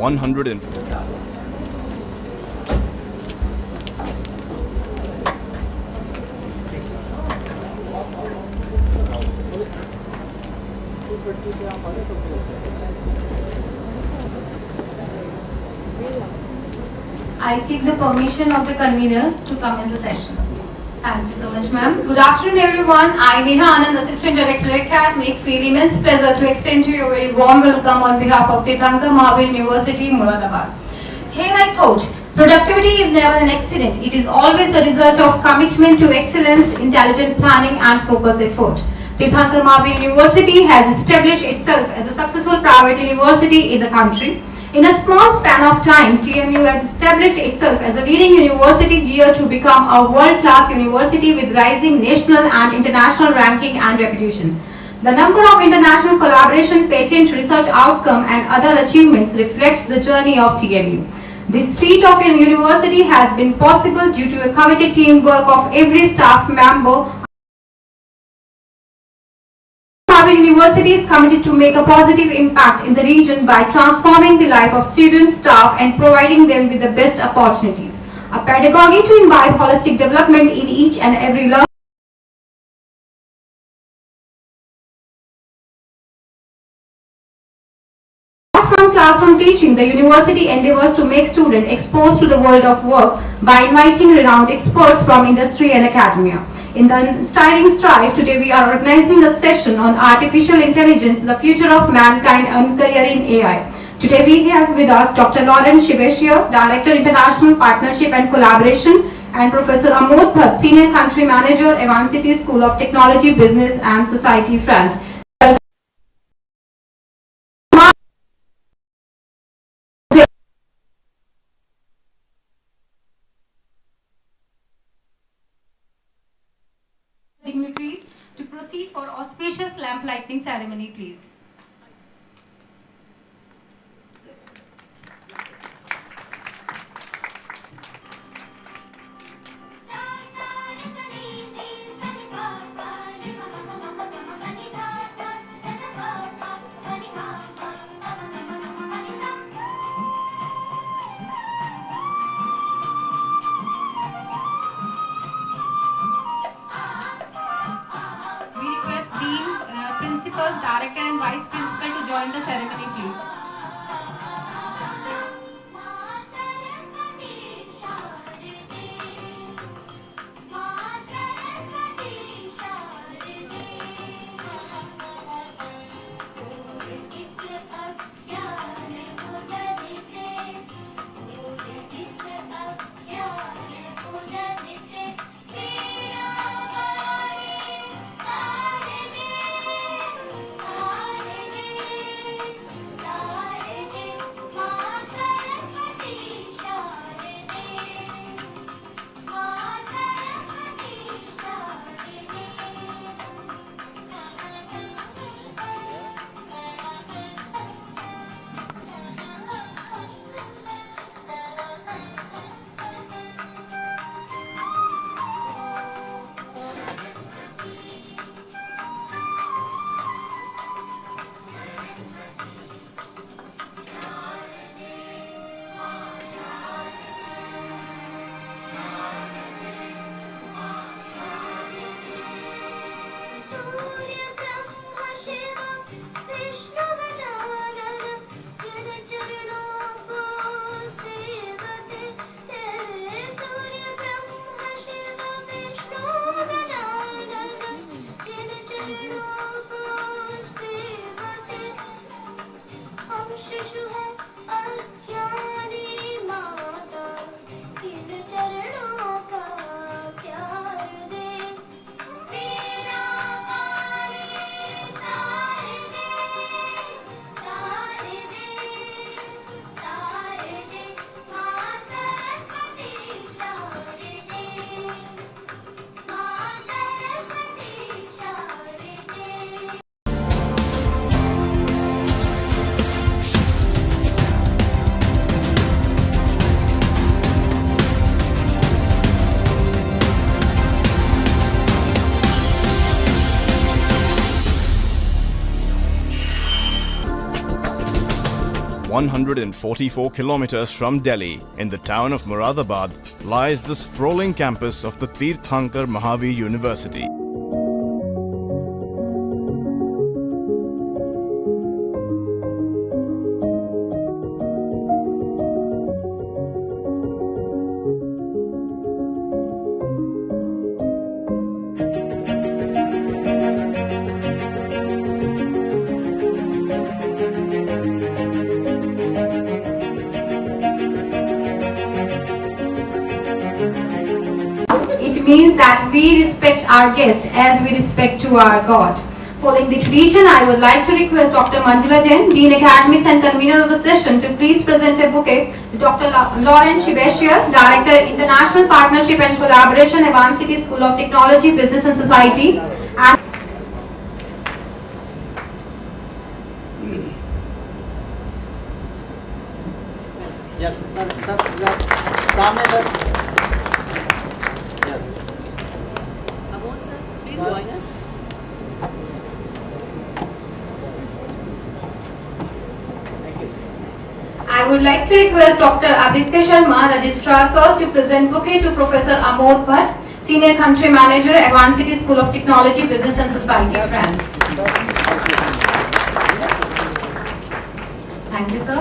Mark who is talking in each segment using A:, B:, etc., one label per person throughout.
A: 100 and
B: I seek the permission of the convener to commence the session. Thank you so much, ma'am. Good afternoon, everyone. I, Neha Anand, Assistant Director at CAT, make feel immense pleasure to extend to you a very warm welcome on behalf of Teerthanker Mahaveer University, Moradabad. Here I quote, productivity is never an accident. It is always the result of commitment to excellence, intelligent planning and focused effort. Teerthanker Mahaveer University has established itself as a successful private university in the country. In a small span of time, TMU has established itself as a leading university geared to become a world-class university with rising national and international ranking and reputation. The number of international collaboration, patent, research outcome and other achievements reflects the journey of TMU. This feat of a university has been possible due to a committed teamwork of every staff member. Harvard University is committed to make a positive impact in the region by transforming the life of students, staff and providing them with the best opportunities. A pedagogy to imbibe holistic development in each and every learner. From classroom teaching, the university endeavors to make students exposed to the world of work by inviting renowned experts from industry and academia. In the inspiring strive, today we are organizing a session on artificial intelligence, the future of mankind and career in AI. Today we have with us Dr. Laurent, Chebassier, Director International Partnership and Collaboration, and Professor Amod, Bhat, Senior Country Manager, Aivancity School of Technology, Business and Society, France. Dignitaries to proceed for auspicious lamp lighting ceremony, please. Principals, Director and Vice Principal to join the ceremony, please.
A: 144 kilometers from Delhi, in the town of Moradabad, lies the sprawling campus of the Teerthanker Mahaveer University.
B: It means that we respect our guest as we respect to our God. Following the tradition, I would like to request Dr. Manjula Jain, Dean Academics and convener of the session, to please present a bouquet to Dr. Laurent, Chebassier, Director, International Partnership and Collaboration, Aivancity School of Technology, Business and Society. And
C: yes, sir, सामने sir. Yes.
D: Amod sir, please join us.
B: I would like to request Dr. Aditya Sharma, Registrar Sir, to present bouquet to Professor Amod Bhat, Senior Country Manager, Aivancity School of Technology, Business and Society, France. Thank you, sir.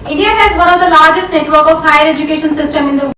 B: India has one of the largest network of higher education system in the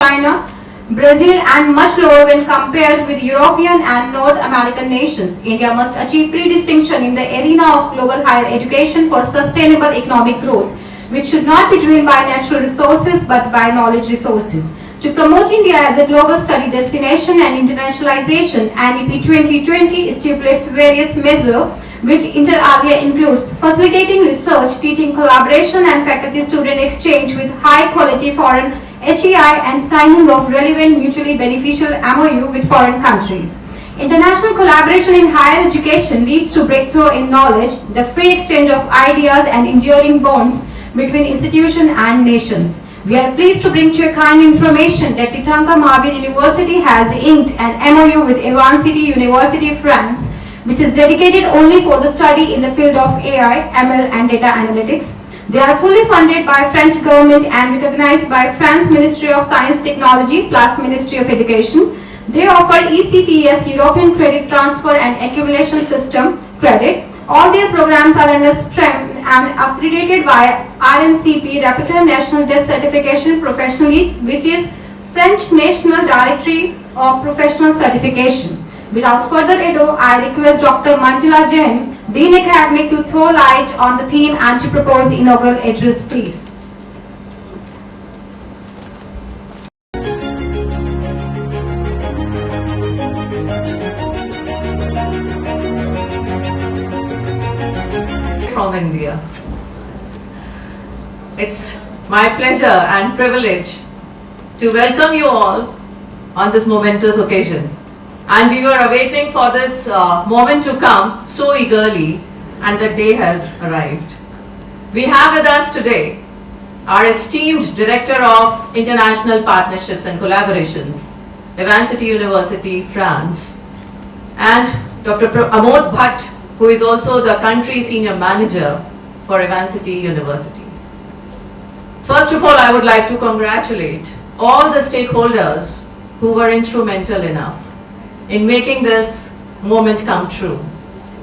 B: China, Brazil and much lower when compared with European and North American nations. India must achieve pre-distinction in the arena of global higher education for sustainable economic growth, which should not be driven by natural resources but by knowledge resources. To promote India as a global study destination and internationalization, NEP 2020 stipulates various measures which inter alia includes facilitating research, teaching collaboration and faculty-student exchange with high-quality foreign HEI and signing of relevant mutually beneficial MOU with foreign countries. International collaboration in higher education leads to breakthrough in knowledge, the free exchange of ideas and enduring bonds between institutions and nations. We are pleased to bring to your kind information that Teerthanker Mahaveer University has inked an MOU with Aivancity University, France, which is dedicated only for the study in the field of AI, ML and data analytics. They are fully funded by French government and recognized by France Ministry of Science Technology plus Ministry of Education. They offer ECTS, European Credit Transfer and Accumulation System credit. All their programs are under STEM and accredited by RNCP, Rapporteur National Test Certification Professionally, which is French National Directory of Professional Certification. Without further ado, I request Dr. Manjula Jain, Dean Academic, to throw light on the theme and to propose inaugural address, please.
D: From India. It's my pleasure and privilege to welcome you all on this momentous occasion. And we were awaiting for this moment to come so eagerly, and the day has arrived. We have with us today our esteemed Director of International Partnerships and Collaborations, Aivancity University, France, and Dr. Amod Bhat, who is also the country senior manager for Aivancity University. First of all, I would like to congratulate all the stakeholders who were instrumental enough in making this moment come true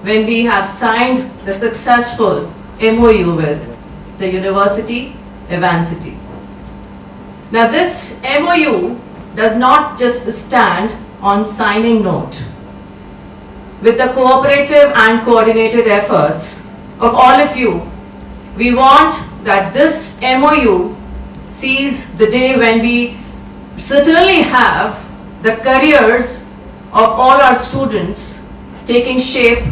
D: when we have signed the successful MOU with the university, Aivancity. Now this MOU does not just stand on signing note. With the cooperative and coordinated efforts of all of you, we want that this MOU sees the day when we certainly have the careers of all our students taking shape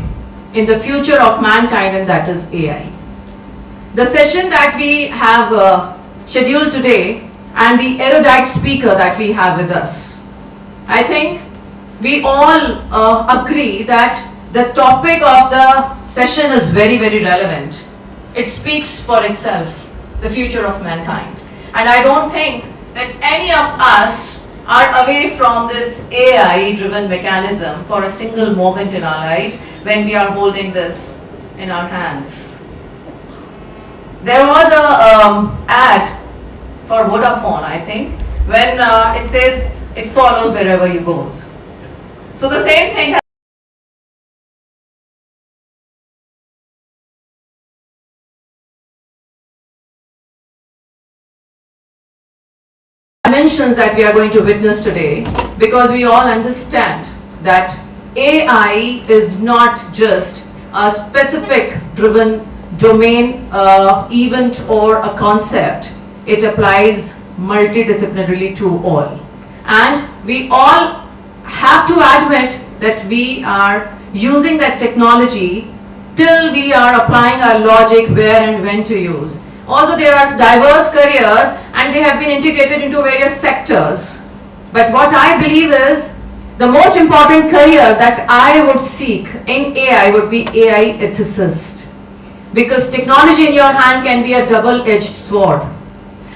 D: in the future of mankind, and that is AI. The session that we have scheduled today and the erudite speaker that we have with us, I think we all agree that the topic of the session is very, very relevant. It speaks for itself, the future of mankind. And I don't think that any of us are away from this AI-driven mechanism for a single moment in our lives when we are holding this in our hands. There was a ad for Vodafone, I think, when it says it follows wherever you go. So the same thing dimensions that we are going to witness today, because we all understand that AI is not just a specific driven domain event or a concept. It applies multidisciplinarily to all, and we all have to admit that we are using that technology till we are applying our logic where and when to use. Although there are diverse careers and they have been integrated into various sectors, but what I believe is the most important career that I would seek in AI would be AI ethicist, because technology in your hand can be a double-edged sword,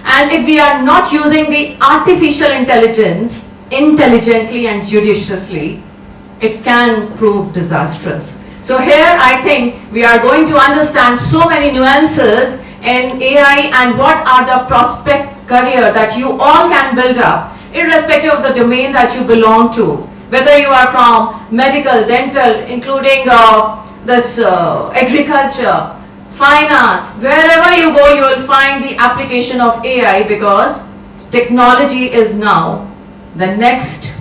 D: and if we are not using the artificial intelligence intelligently and judiciously, it can prove disastrous. So here I think we are going to understand so many nuances in AI and what are the prospect career that you all can build up, irrespective of the domain that you belong to. Whether you are from medical, dental, including agriculture, finance, wherever you go, you will find the application of AI, because technology is now the next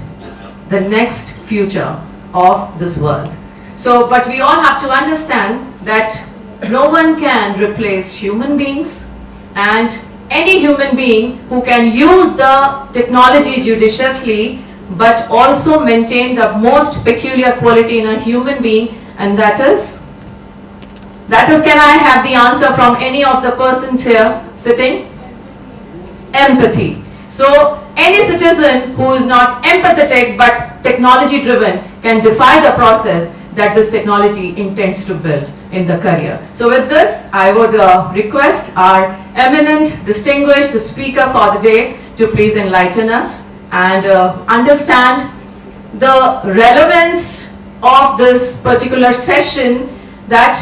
D: future of this world. So, but we all have to understand that no one can replace human beings, and any human being who can use the technology judiciously but also maintain the most peculiar quality in a human being, and that is, can I have the answer from any of the persons here sitting? Empathy. So any citizen who is not empathetic but technology driven can defy the process that this technology intends to build in the career. So with this, I would request our eminent, distinguished speaker for the day to please enlighten us and understand the relevance of this particular session that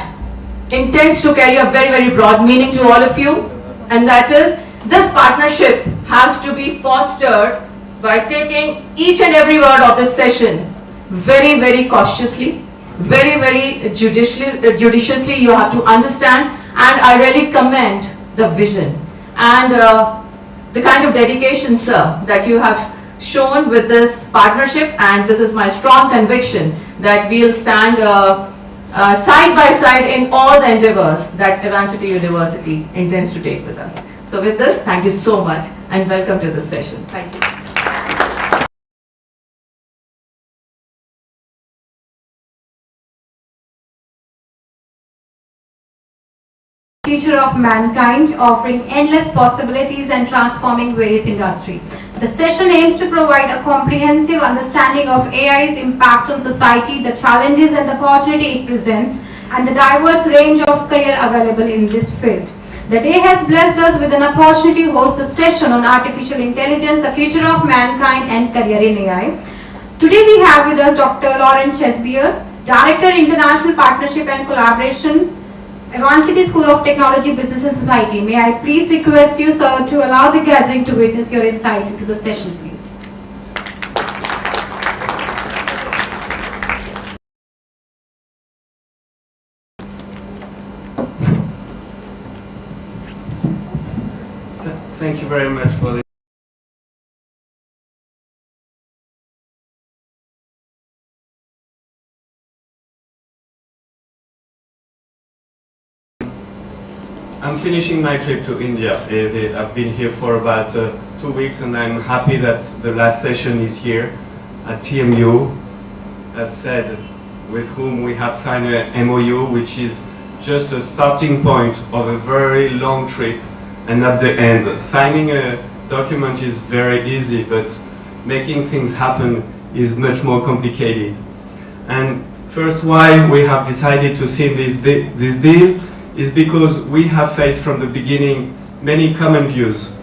D: intends to carry a very, very broad meaning to all of you, and that is, this partnership has to be fostered by taking each and every word of this session very, very cautiously, very, very judiciously. You have to understand, and I really commend the vision and the kind of dedication, sir, that you have shown with this partnership, and this is my strong conviction that we'll stand side by side in all the endeavors that Aivancity University intends to take with us. So with this, thank you so much and welcome to this session. Thank you.
B: Future of mankind, offering endless possibilities and transforming various industries. The session aims to provide a comprehensive understanding of AI's impact on society, the challenges and the opportunity it presents, and the diverse range of career available in this field. The day has blessed us with an opportunity to host the session on artificial intelligence, the future of mankind and career in AI. Today we have with us Dr. Laurent, Director, International Partnership and Collaboration, Aivancity School of Technology, Business and Society. May I please request you, sir, to allow the gathering to witness your insight into the session, please.
E: Thank you very much for this. I'm finishing my trip to India. I've been here for about 2 weeks, and I'm happy that the last session is here at TMU, as said, with whom we have signed an MOU, which is just a starting point of a very long trip, and not the end. Signing a document is very easy, but making things happen is much more complicated. And first, why we have decided to sign this deal is because we have faced from the beginning many common views.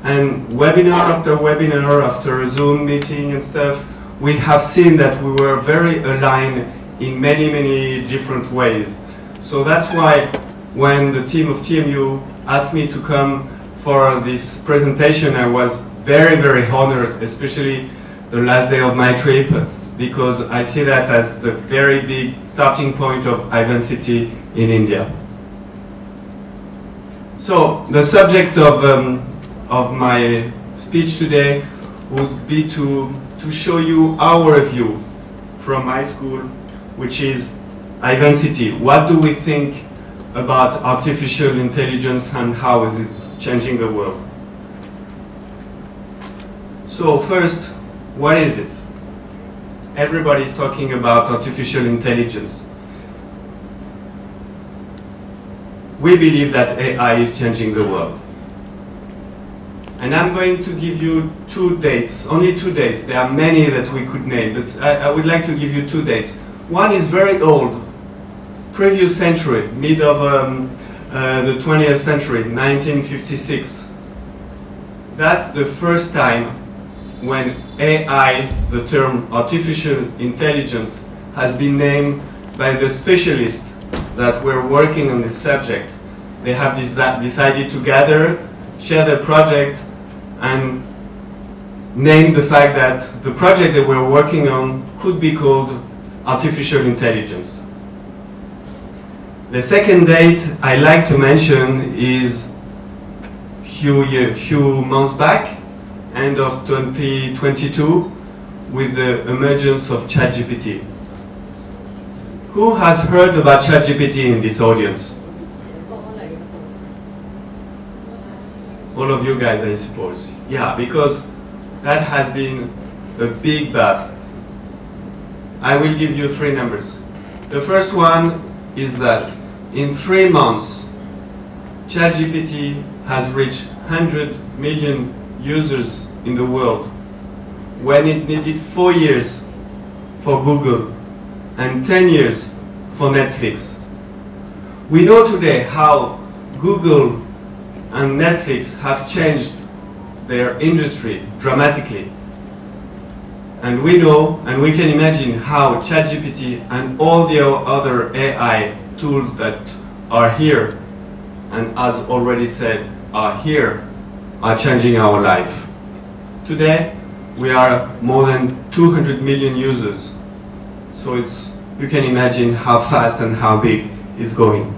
E: And webinar after Zoom meeting and stuff, we have seen that we were very aligned in many, many different ways. So that's why when the team of TMU asked me to come for this presentation, I was very, very honored, especially the last day of my trip, because I see that as the very big starting point of Aivancity in India. So the subject of my speech today would be to show you our view from my school, which is Aivancity. What do we think about artificial intelligence and how is it changing the world? So first, what is it? Everybody's talking about artificial intelligence. We believe that AI is changing the world. And I'm going to give you 2 dates, only 2 dates. There are many that we could name, but I would like to give you 2 dates. One is very old, previous century, mid of the 20th century, 1956. That's the first time when AI, the term artificial intelligence, has been named by the specialists that were working on this subject. They have decided to gather, share their project, and name the fact that the project they were working on could be called artificial intelligence. The second date I like to mention is few months back, end of 2022, with the emergence of ChatGPT. Who has heard about ChatGPT in this audience? All of you guys, I suppose. Yeah, because that has been a big bust. I will give you 3 numbers. The first one is that in 3 months, ChatGPT has reached 100 million users in the world, when it needed 4 years for Google and 10 years for Netflix. We know today how Google and Netflix have changed their industry dramatically. And we know, and we can imagine how ChatGPT and all the other AI tools that are here, and as already said, are here, are changing our life. Today, we are more than 200 million users. So you can imagine how fast and how big it's going.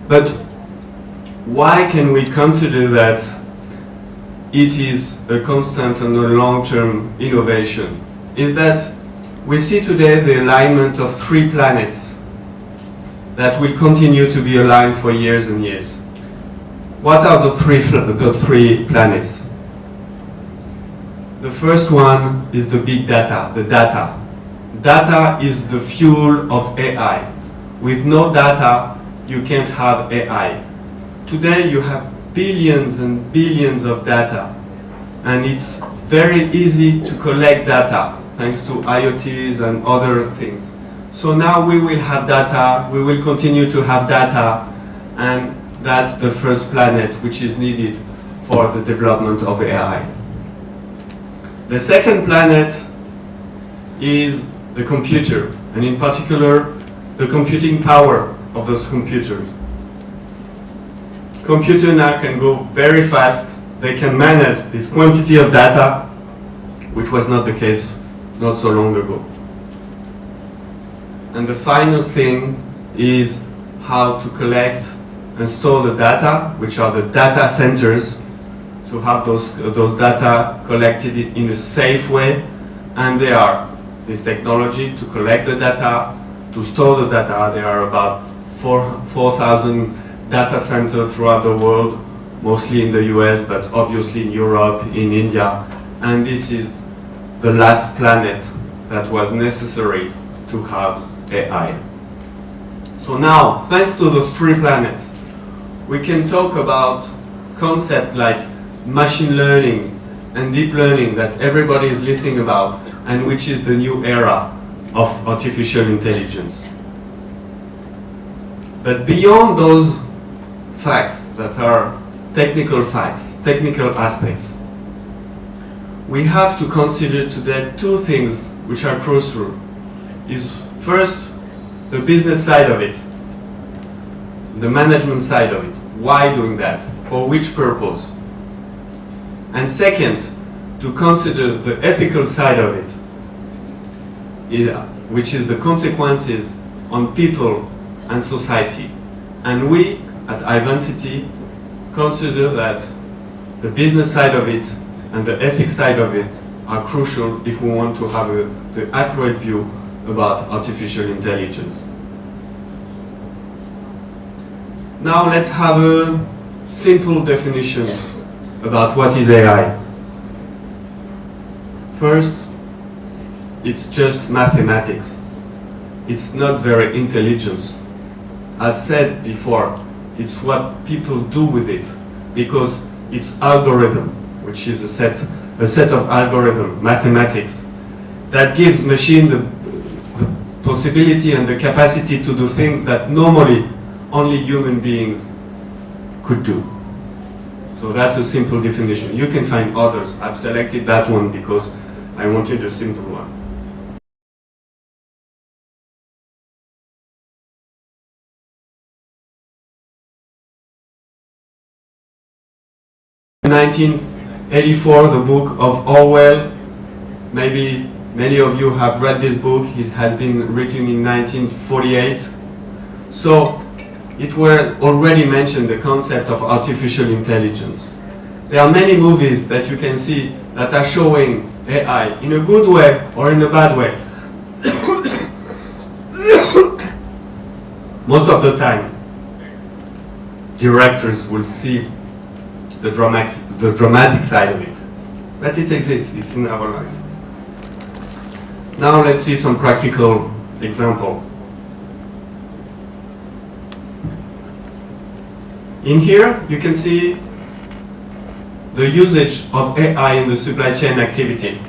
E: But why can we consider that it is a constant and a long-term innovation? Is that we see today the alignment of 3 planets that will continue to be aligned for years and years. What are the three planets? The first one is the big data, the data. Data is the fuel of AI. With no data, you can't have AI. Today you have billions and billions of data, and it's very easy to collect data thanks to IoTs and other things. So now we will have data, we will continue to have data, and that's the first planet which is needed for the development of AI. The second planet is the computer, and in particular, the computing power of those computers. Computers now can go very fast. They can manage this quantity of data, which was not the case not so long ago. And the final thing is how to collect and store the data, which are the data centers, to have those data collected in a safe way. And there are this technology to collect the data, to store the data. There are about 4,000 data centers throughout the world, mostly in the US, but obviously in Europe, in India. And this is the last planet that was necessary to have AI. So now, thanks to those 3 planets, we can talk about concepts like machine learning and deep learning that everybody is listening about, and which is the new era of artificial intelligence. But beyond those facts that are technical facts, technical aspects. We have to consider today two things which are crucial. Is first, the business side of it, the management side of it. Why doing that? For which purpose? And second, to consider the ethical side of it, which is the consequences on people and society. And we at Aivancity consider that the business side of it and the ethics side of it are crucial if we want to have the accurate view about artificial intelligence. Now let's have a simple definition about what is AI. First, it's just mathematics. It's not very intelligent. As said before, it's what people do with it, because it's algorithm, which is a set of algorithm, mathematics, that gives machine the possibility and the capacity to do things that normally only human beings could do. So that's a simple definition. You can find others. I've selected that one because I wanted a simple one. In 1984, the book of Orwell, maybe many of you have read this book. It has been written in 1948. So it were already mentioned the concept of artificial intelligence. There are many movies that you can see that are showing AI in a good way or in a bad way. Most of the time, directors will see the dramatic side of it. But it exists, it's in our life. Now let's see some practical example. In here, you can see the usage of AI in the supply chain activity.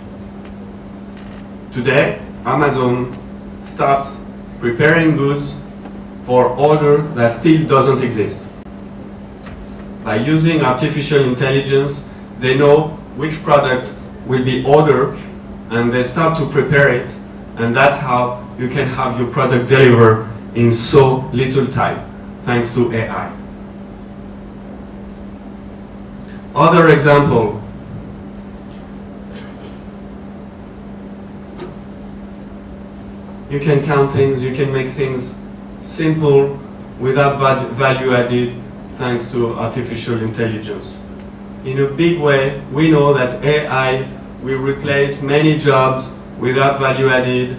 E: Today, Amazon starts preparing goods for order that still doesn't exist. By using artificial intelligence, they know which product will be ordered, and they start to prepare it, and that's how you can have your product delivered in so little time, thanks to AI. Other example, you can count things, you can make things simple without value added thanks to artificial intelligence. In a big way, we know that AI will replace many jobs without value added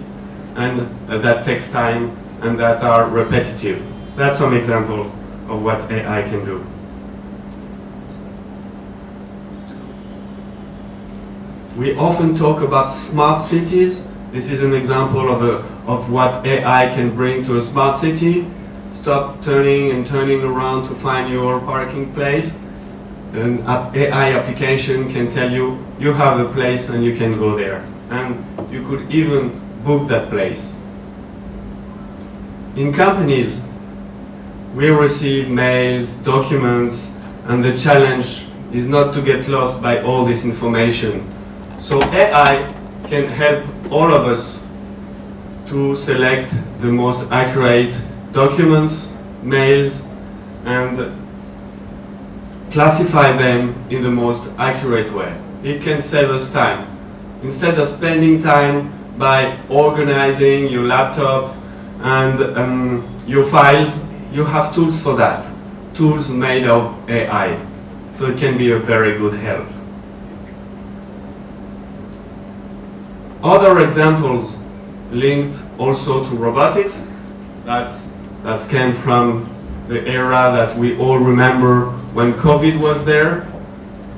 E: and that takes time and that are repetitive. That's some example of what AI can do. We often talk about smart cities. This is an example of what AI can bring to a smart city. Stop turning and turning around to find your parking place. An AI application can tell you, you have a place and you can go there. And you could even book that place. In companies, we receive mails, documents, and the challenge is not to get lost by all this information. So AI can help all of us to select the most accurate documents, mails, and classify them in the most accurate way. It can save us time. Instead of spending time by organizing your laptop and your files, you have tools for that. Tools made of AI. So it can be a very good help. Other examples linked also to robotics, that came from the era that we all remember when COVID was there.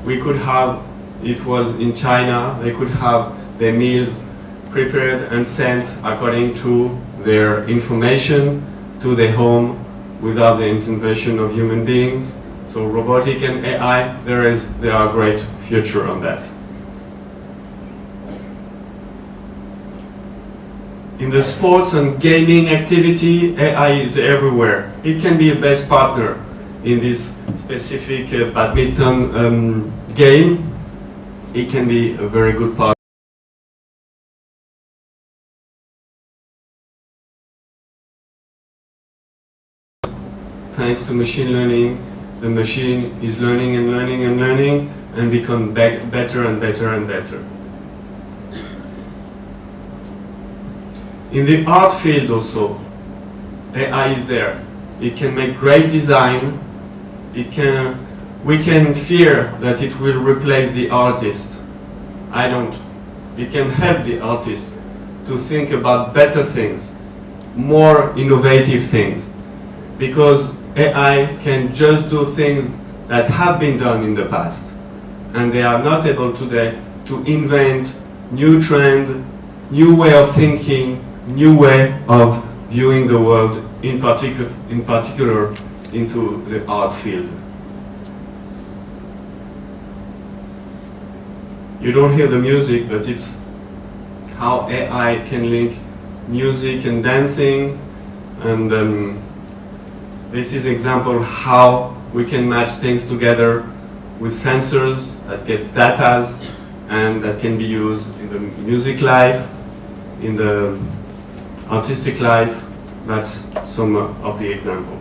E: We could have, it was in China, they could have their meals prepared and sent according to their information to their home without the intervention of human beings. So robotic and AI, there are great future on that. In the sports and gaming activity, AI is everywhere. It can be a best partner. in this specific badminton game, it can be a very good part. Thanks to machine learning, the machine is learning and learning and learning and become better and better and better. In the art field also, AI is there. It can make great design. We can fear that it will replace the artist. I don't. It can help the artist to think about better things, more innovative things, because AI can just do things that have been done in the past, and they are not able today to invent new trend, new way of thinking, new way of viewing the world, in particular into the art field. You don't hear the music, but it's how AI can link music and dancing, and this is example how we can match things together with sensors that gets data and that can be used in the music life, in the artistic life. That's some of the example.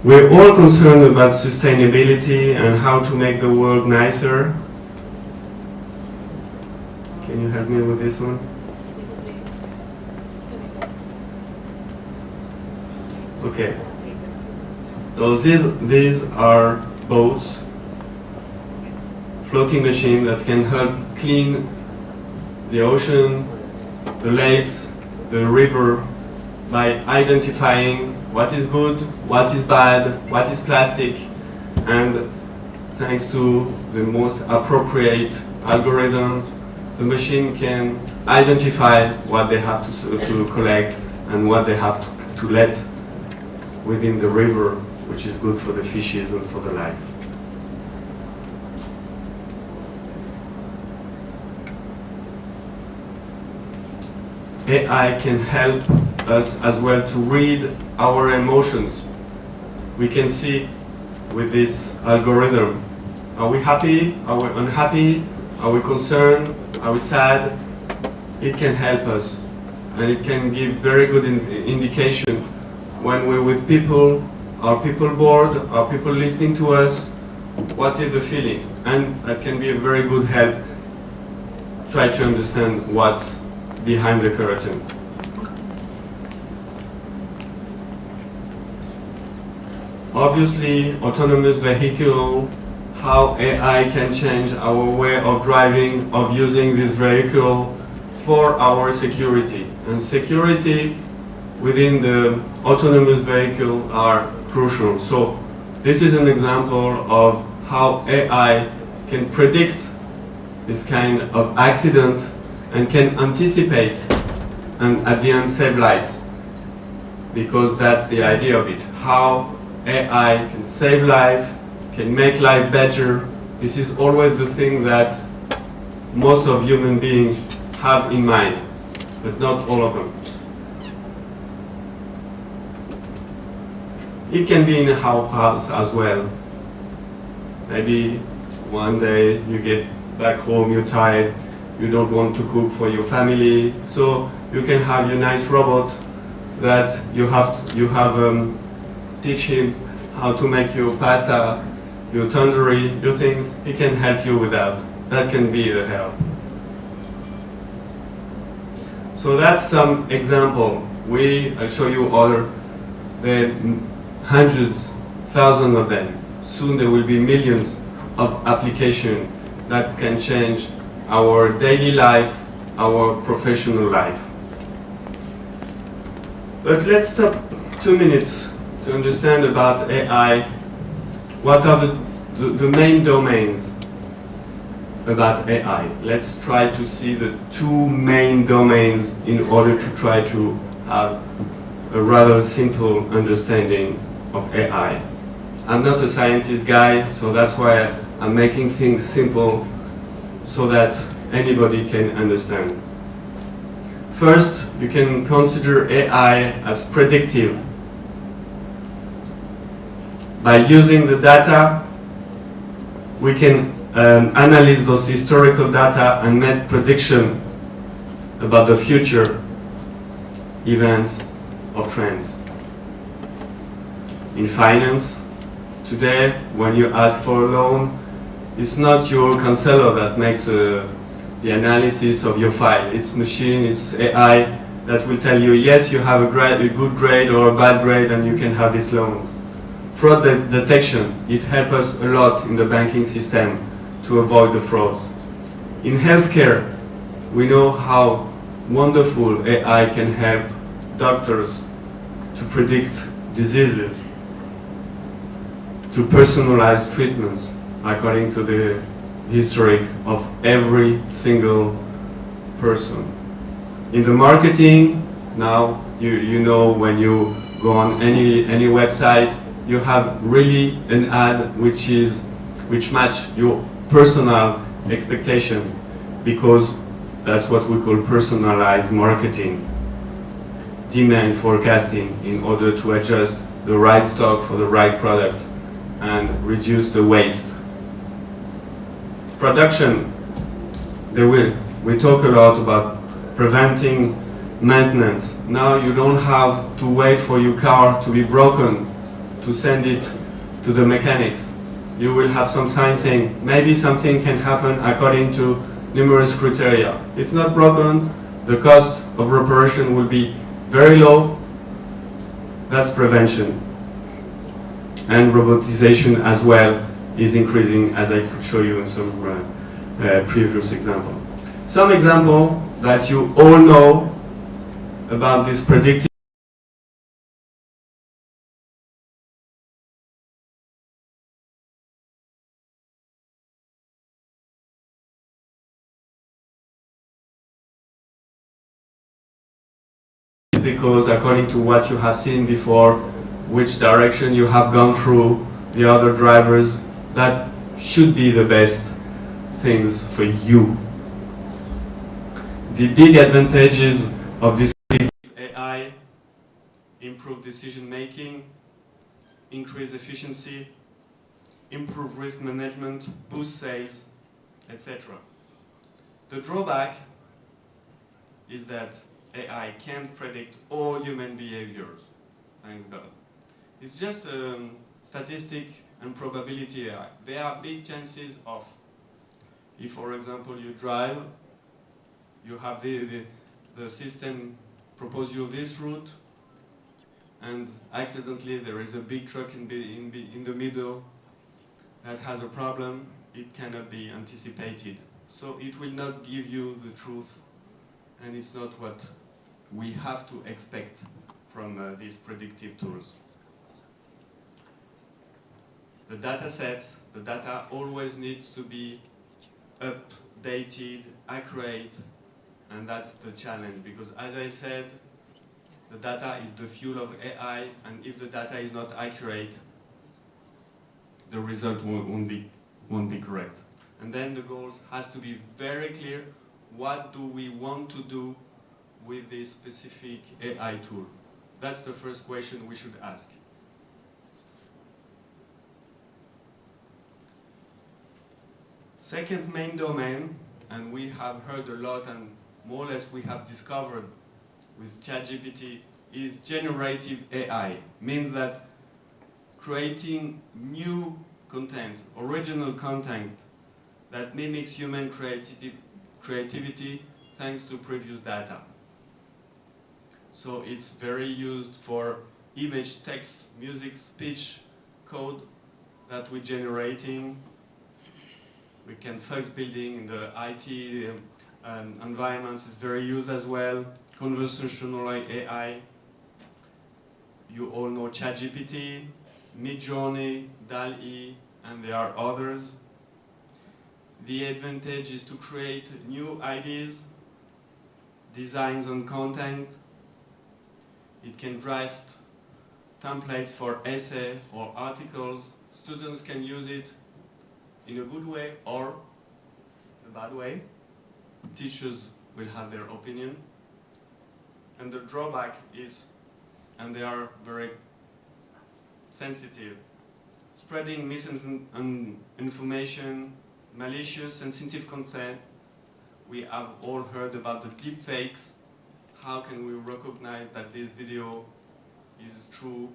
E: We're all concerned about sustainability and how to make the world nicer. Can you help me with this one? Okay. So these are boats, floating machines that can help clean the ocean, the lakes, the river, by identifying what is good, what is bad, what is plastic, and thanks to the most appropriate algorithm, the machine can identify what they have to collect and what they have to let within the river, which is good for the fishes and for the life. AI can help us as well to read our emotions. We can see with this algorithm, are we happy? Are we unhappy? Are we concerned? Are we sad? It can help us, and it can give very good indication when we're with people. Are people bored? Are people listening to us? What is the feeling? And that can be a very good help. Try to understand what's behind the curtain. Obviously, autonomous vehicle, how AI can change our way of driving, of using this vehicle for our security. And security within the autonomous vehicle are crucial. So this is an example of how AI can predict this kind of accident and can anticipate and at the end save lives. Because that's the idea of it. How AI can save life, can make life better. This is always the thing that most of human beings have in mind, but not all of them. It can be in a house as well. Maybe one day you get back home, you're tired, you don't want to cook for your family, so you can have your nice robot that you teach him how to make your pasta, your tandoori, your things. He can help you with that. That can be a help. So that's some example. I'll show you other, the hundreds, thousands of them. Soon there will be millions of applications that can change our daily life, our professional life. But let's stop 2 minutes to understand about AI. What are the main domains? about AI. Let's try to see the two main domains in order to try to have a rather simple understanding of AI. I'm not a scientist guy, so that's why I'm making things simple so that anybody can understand. First, you can consider AI as predictive. By using the data, we can analyze those historical data and make prediction about the future events or trends. In finance, today, when you ask for a loan, it's not your counselor that makes the analysis of your file. It's machine, it's AI that will tell you, yes, you have a good grade or a bad grade and you can have this loan. Fraud detection, it helps us a lot in the banking system to avoid the fraud. In healthcare, we know how wonderful AI can help doctors to predict diseases, to personalize treatments according to the historic of every single person. In the marketing, now you know when you go on any website, you have really an ad which match your personal expectation, because that's what we call personalized marketing. Demand forecasting in order to adjust the right stock for the right product and reduce the waste. Production, we talk a lot about preventing maintenance. Now you don't have to wait for your car to be broken to send it to the mechanics. You will have some sign saying maybe something can happen according to numerous criteria. It's not broken, the cost of reparation will be very low. That's prevention. And robotization as well is increasing, as I could show you in some previous example. Some example that you all know about this predictive because according to what you have seen before, which direction you have gone through, the other drivers, that should be the best things for you. The big advantages of this AI: improve decision making, increase efficiency, improve risk management, boost sales, etc. The drawback is that AI can't predict all human behaviors, thanks God. It's just statistic and probability AI. There are big chances of, if for example you drive, you have the system propose you this route, and accidentally there is a big truck in the middle that has a problem, it cannot be anticipated. So it will not give you the truth, and it's not what we have to expect from these predictive tools. The data sets, the data always needs to be updated, accurate, and that's the challenge, because as I said, the data is the fuel of AI, and if the data is not accurate, the result won't be correct. And then the goals has to be very clear. What do we want to do with this specific AI tool? That's the first question we should ask. Second main domain, and we have heard a lot and more or less we have discovered with ChatGPT, is generative AI. Means that creating new content, original content that mimics human creativity thanks to previous data. So it's very used for image, text, music, speech, code that we're generating. We can first building in the IT environments is very used as well. Conversational AI. You all know ChatGPT, Midjourney, DALL-E, and there are others. The advantage is to create new ideas, designs and content. It can draft templates for essay or articles. Students can use it in a good way or a bad way. Teachers will have their opinion. And the drawback is, and they are very sensitive, spreading misinformation, malicious, sensitive content. We have all heard about the deep fakes. How can we recognize that this video is true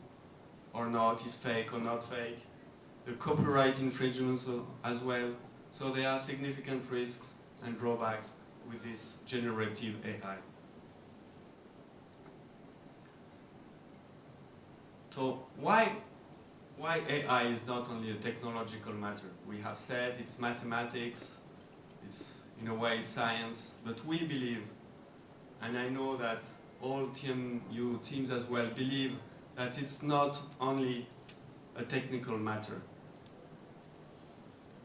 E: or not, is fake or not fake? The copyright infringements as well. So there are significant risks and drawbacks with this generative AI. So why AI is not only a technological matter? We have said it's mathematics, it's in a way science, but we believe, and I know that all TMU teams as well believe, that it's not only a technical matter.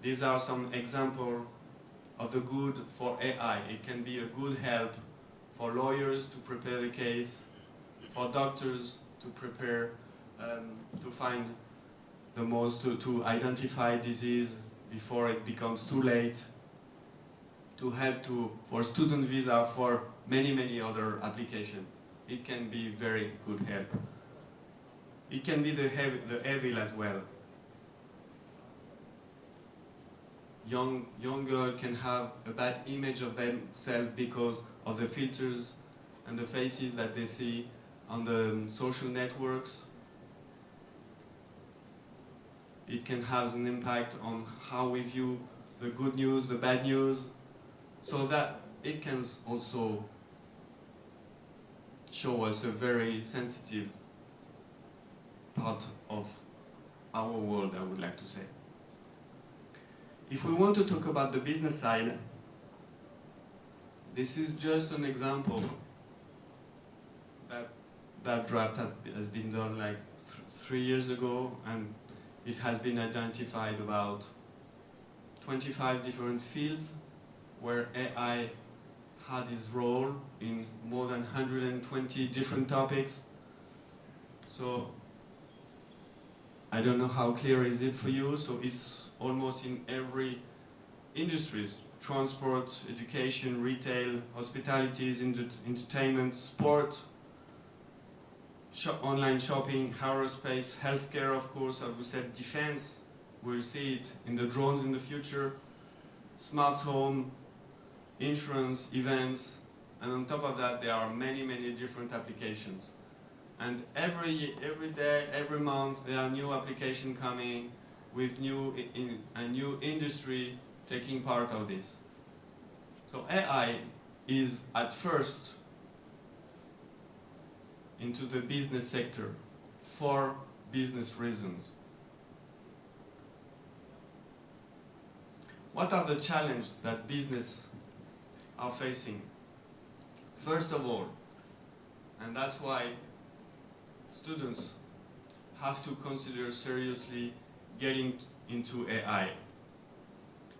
E: These are some examples of the good for AI. It can be a good help for lawyers to prepare the case, for doctors to prepare, to find the most, to identify disease before it becomes too late, to help for student visa, for many other applications. It can be very good help. It can be the evil as well. Young girl can have a bad image of themselves because of the filters and the faces that they see on the social networks. It can have an impact on how we view the good news, the bad news, so that it can also show us a very sensitive part of our world, I would like to say. If we want to talk about the business side, this is just an example. That draft has been done like 3 years ago, and it has been identified about 25 different fields where AI had its role in more than 120 different topics. So I don't know how clear is it for you. So it's almost in every industry: transport, education, retail, hospitality, entertainment, sport, online shopping, aerospace, healthcare, of course, as we said, defense. We'll see it in the drones in the future, smart home, insurance, events, and on top of that, there are many different applications. And every day, every month, there are new applications coming with a new industry taking part of this. So AI is at first into the business sector for business reasons. What are the challenges that business are facing? First of all, and that's why students have to consider seriously getting into AI.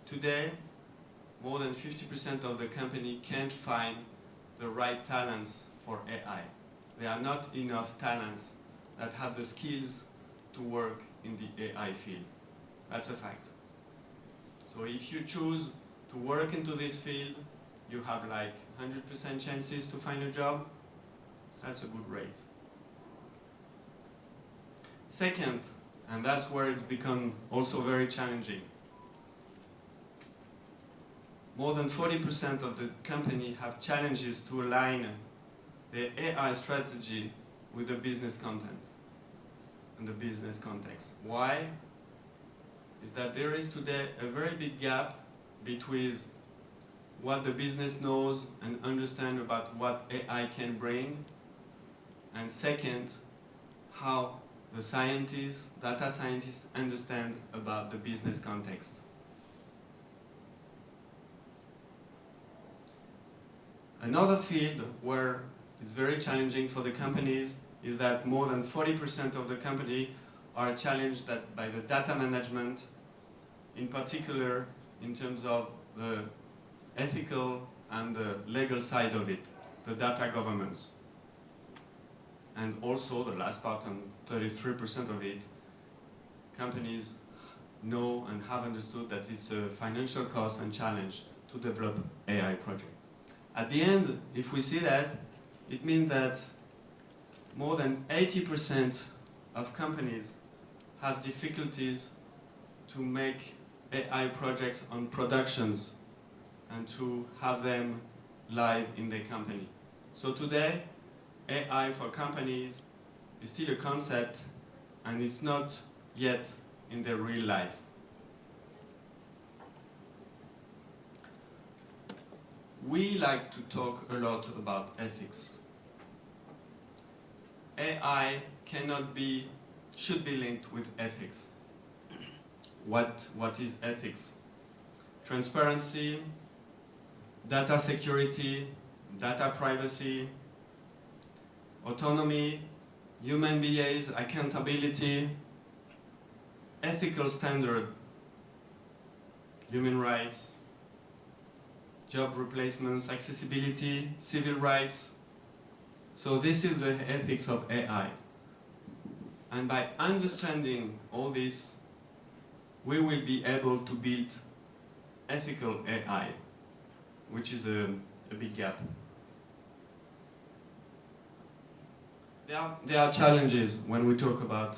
E: Today, more than 50% of the company can't find the right talents for AI. There are not enough talents that have the skills to work in the AI field. That's a fact. So if you choose to work into this field, you have like 100% chances to find a job. That's a good rate. Second, and that's where it's become also very challenging, more than 40% of the company have challenges to align their AI strategy with the business contents and the business context. Why? Is that there is today a very big gap between what the business knows and understand about what AI can bring, and second, how the scientists, data scientists, understand about the business context. Another field where it's very challenging for the companies is that more than 40% of the company are challenged by the data management, in particular in terms of the ethical and the legal side of it, the data governance. And also the last part, and 33% of it, companies know and have understood that it's a financial cost and challenge to develop AI project. At the end, if we see that, it means that more than 80% of companies have difficulties to make AI projects on productions and to have them live in their company. So today, AI for companies is still a concept and it's not yet in their real life. We like to talk a lot about ethics. AI should be linked with ethics. What is ethics? Transparency, data security, data privacy, autonomy, human behaviors, accountability, ethical standard, human rights, job replacements, accessibility, civil rights. So this is the ethics of AI. And by understanding all this, we will be able to build ethical AI, which is a big gap. There are challenges when we talk about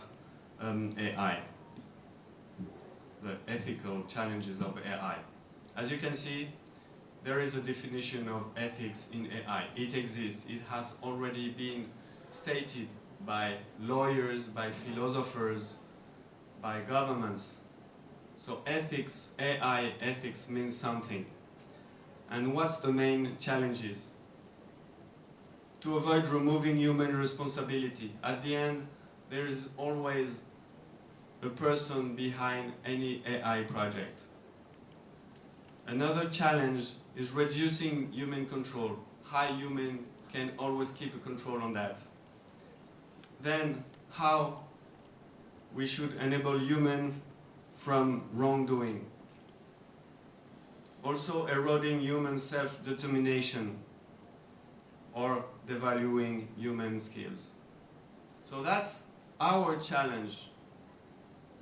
E: AI, the ethical challenges of AI. As you can see, there is a definition of ethics in AI. It exists. It has already been stated by lawyers, by philosophers, by governments. So ethics, AI ethics means something. And what's the main challenges? To avoid removing human responsibility. At the end, there is always a person behind any AI project. Another challenge is reducing human control. How human can always keep a control on that. Then how we should enable human from wrongdoing. Also eroding human self-determination or devaluing human skills. So that's our challenge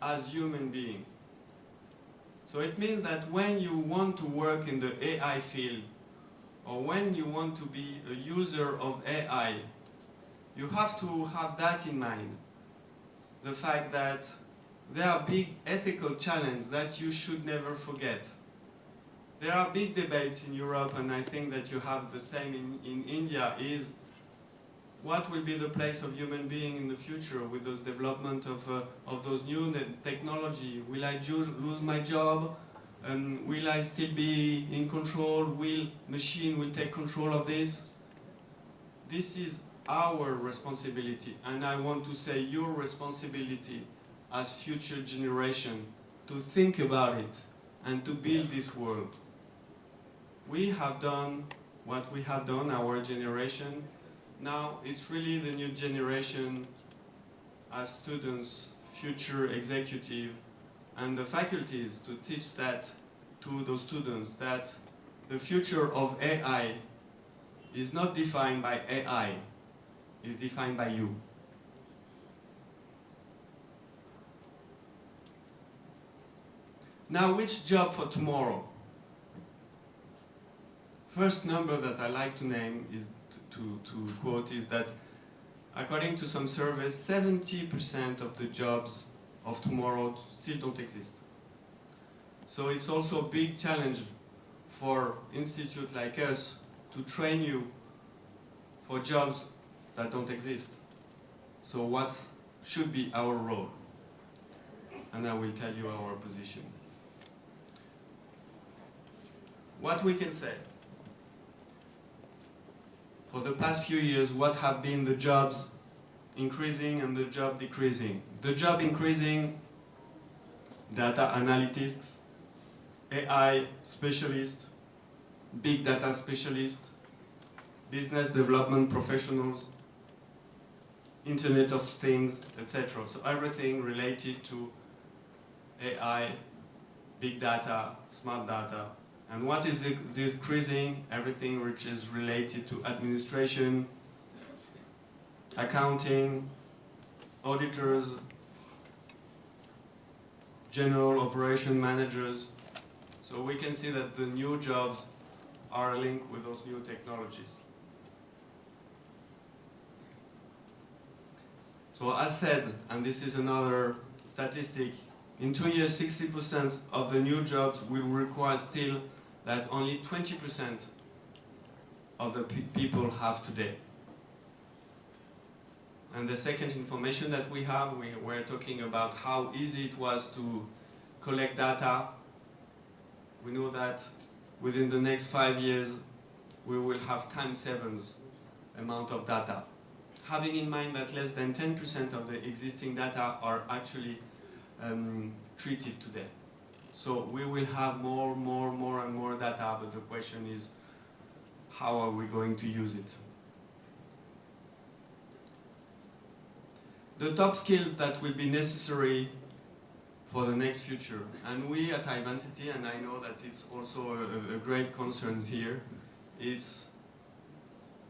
E: as human beings. So it means that when you want to work in the AI field, or when you want to be a user of AI, you have to have that in mind. The fact that there are big ethical challenges that you should never forget. There are big debates in Europe, and I think that you have the same in India, is what will be the place of human being in the future with those development of those new technology? Will I lose my job? Will I still be in control? Will machine take control of this? This is our responsibility, and I want to say your responsibility as future generation to think about it and to build this world. We have done what we have done, our generation. Now it's really the new generation as students, future executive, and the faculties to teach that to those students, that the future of AI is not defined by AI, it's defined by you. Now, which job for tomorrow? First number that I like to name is to quote is that according to some surveys, 70% of the jobs of tomorrow still don't exist. So it's also a big challenge for institutes like us to train you for jobs that don't exist. So what should be our role? And I will tell you our position. What we can say. For the past few years, what have been the jobs increasing and the job decreasing? The job increasing, data analytics, AI specialist, big data specialist, business development professionals, Internet of Things, etc. So everything related to AI big data, smart data. And what is this increasing? Everything which is related to administration, accounting, auditors, general operation managers. So we can see that the new jobs are linked with those new technologies. So as said, and this is another statistic, in 2 years 60% of the new jobs will require still that only 20% of the people have today. And the second information that we have, we're talking about how easy it was to collect data. We know that within the next 5 years, we will have times 7 amount of data. Having in mind that less than 10% of the existing data are actually treated today. So we will have more and more data, but the question is, how are we going to use it? The top skills that will be necessary for the next future, and we at Aivancity, and I know that it's also a great concern here, is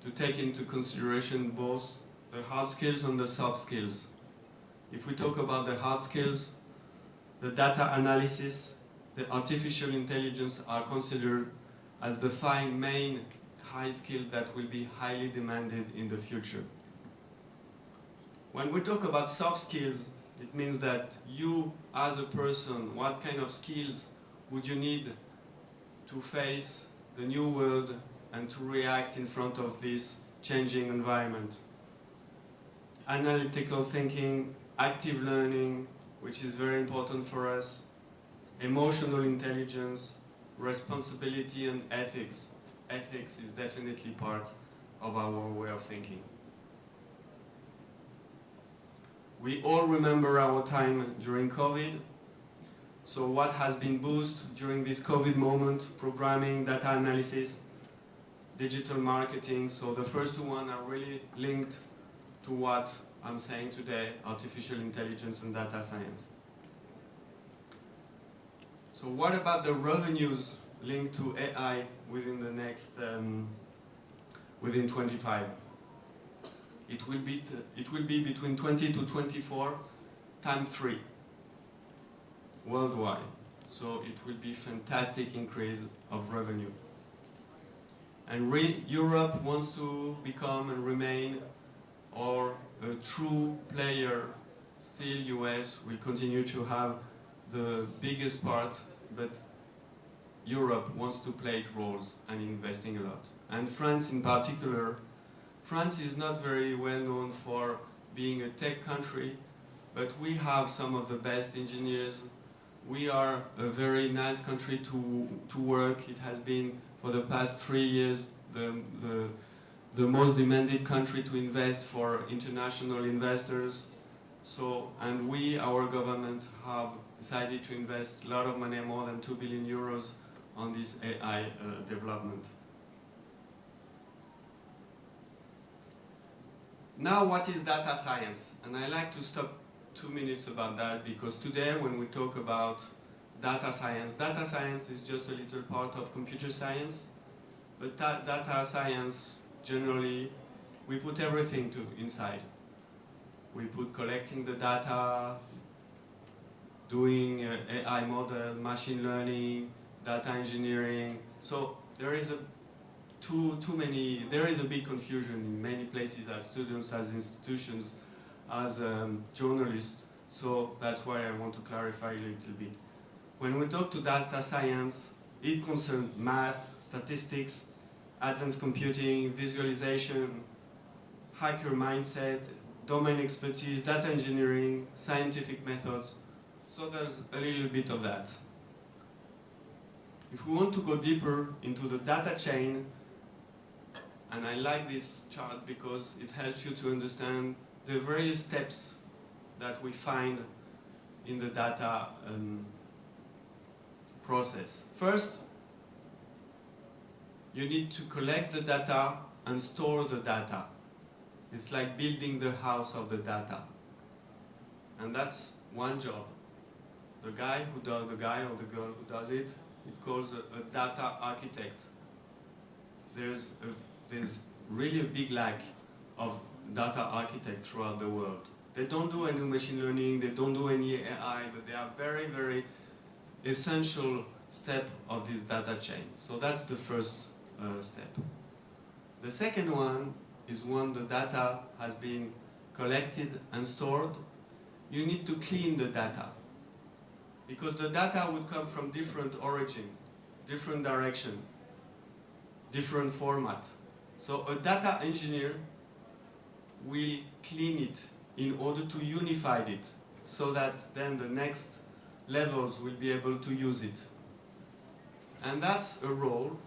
E: to take into consideration both the hard skills and the soft skills. If we talk about the hard skills, the data analysis, the artificial intelligence are considered as the 5 main high skills that will be highly demanded in the future. When we talk about soft skills, it means that you as a person, what kind of skills would you need to face the new world and to react in front of this changing environment? Analytical thinking, active learning, which is very important for us, emotional intelligence, responsibility and ethics. Ethics is definitely part of our way of thinking. We all remember our time during COVID. So what has been boosted during this COVID moment? Programming, data analysis, digital marketing. So the first 2 are really linked to what I'm saying today, artificial intelligence and data science. So what about the revenues linked to AI within the next, within 25? It will be between 20 to 24 times 3 worldwide. So it will be fantastic increase of revenue. And Europe wants to become and remain or a true player. Still US will continue to have the biggest part, but Europe wants to play its roles and investing a lot. And France in particular. France is not very well known for being a tech country, but we have some of the best engineers. We are a very nice country to work. It has been for the past 3 years the most demanded country to invest for international investors. So, and we, our government, have decided to invest a lot of money, more than 2 billion euros on this AI development. Now, what is data science? And I like to stop 2 minutes about that, because today when we talk about data science is just a little part of computer science. But data science, generally, we put everything inside. We put collecting the data, doing AI model, machine learning, data engineering. So there is there is a big confusion in many places as students, as institutions, as journalists. So that's why I want to clarify a little bit. When we talk to data science, it concerns math, statistics, advanced computing, visualization, hacker mindset, domain expertise, data engineering, scientific methods. So there's a little bit of that. If we want to go deeper into the data chain, and I like this chart because it helps you to understand the various steps that we find in the data process. First, you need to collect the data and store the data. It's like building the house of the data. And that's one job. the guy or the girl who does it, it calls a data architect. There's really a big lack of data architects throughout the world. They don't do any machine learning, they don't do any AI, but they are very, very essential step of this data chain. So that's the first step. The second one is when the data has been collected and stored, you need to clean the data. Because the data would come from different origin, different direction, different format. So a data engineer will clean it in order to unify it, so that then the next levels will be able to use it. And that's a role,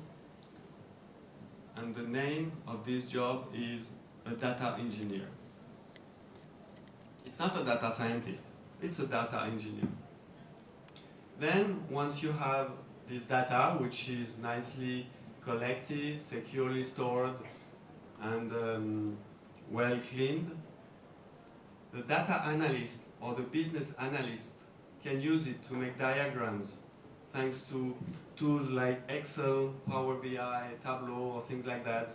E: and the name of this job is a data engineer. It's not a data scientist, it's a data engineer. Then, once you have this data, which is nicely collected, securely stored, and well cleaned, the data analyst or the business analyst can use it to make diagrams, thanks to tools like Excel, Power BI, Tableau, or things like that.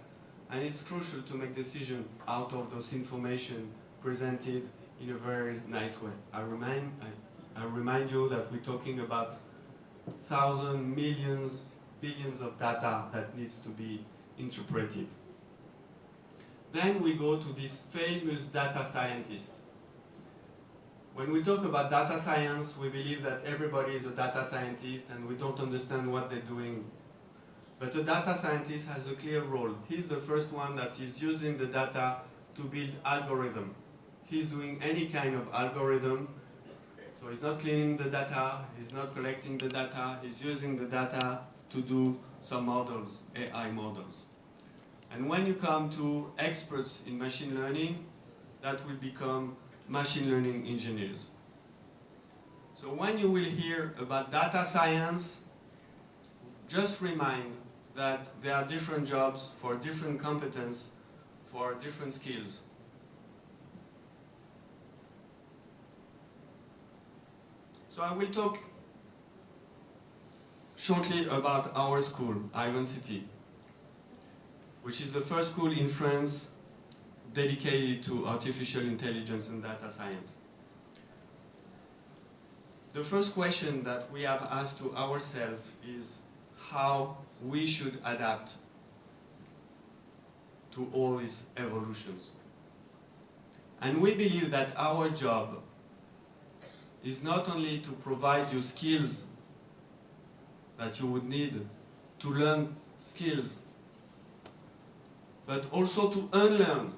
E: And it's crucial to make decisions out of those information presented in a very nice way. I remind you that we're talking about thousands, millions, billions of data that needs to be interpreted. Then we go to this famous data scientist. When we talk about data science, we believe that everybody is a data scientist and we don't understand what they're doing. But a data scientist has a clear role. He's the first one that is using the data to build algorithm. He's doing any kind of algorithm. So he's not cleaning the data, he's not collecting the data, he's using the data to do some models, AI models. And when you come to experts in machine learning, that will become machine learning engineers. So when you will hear about data science, just remind that there are different jobs for different competence, for different skills. So I will talk shortly about our school, Aivancity, which is the first school in France dedicated to artificial intelligence and data science. The first question that we have asked to ourselves is how we should adapt to all these evolutions. And we believe that our job is not only to provide you skills that you would need to learn skills, but also to unlearn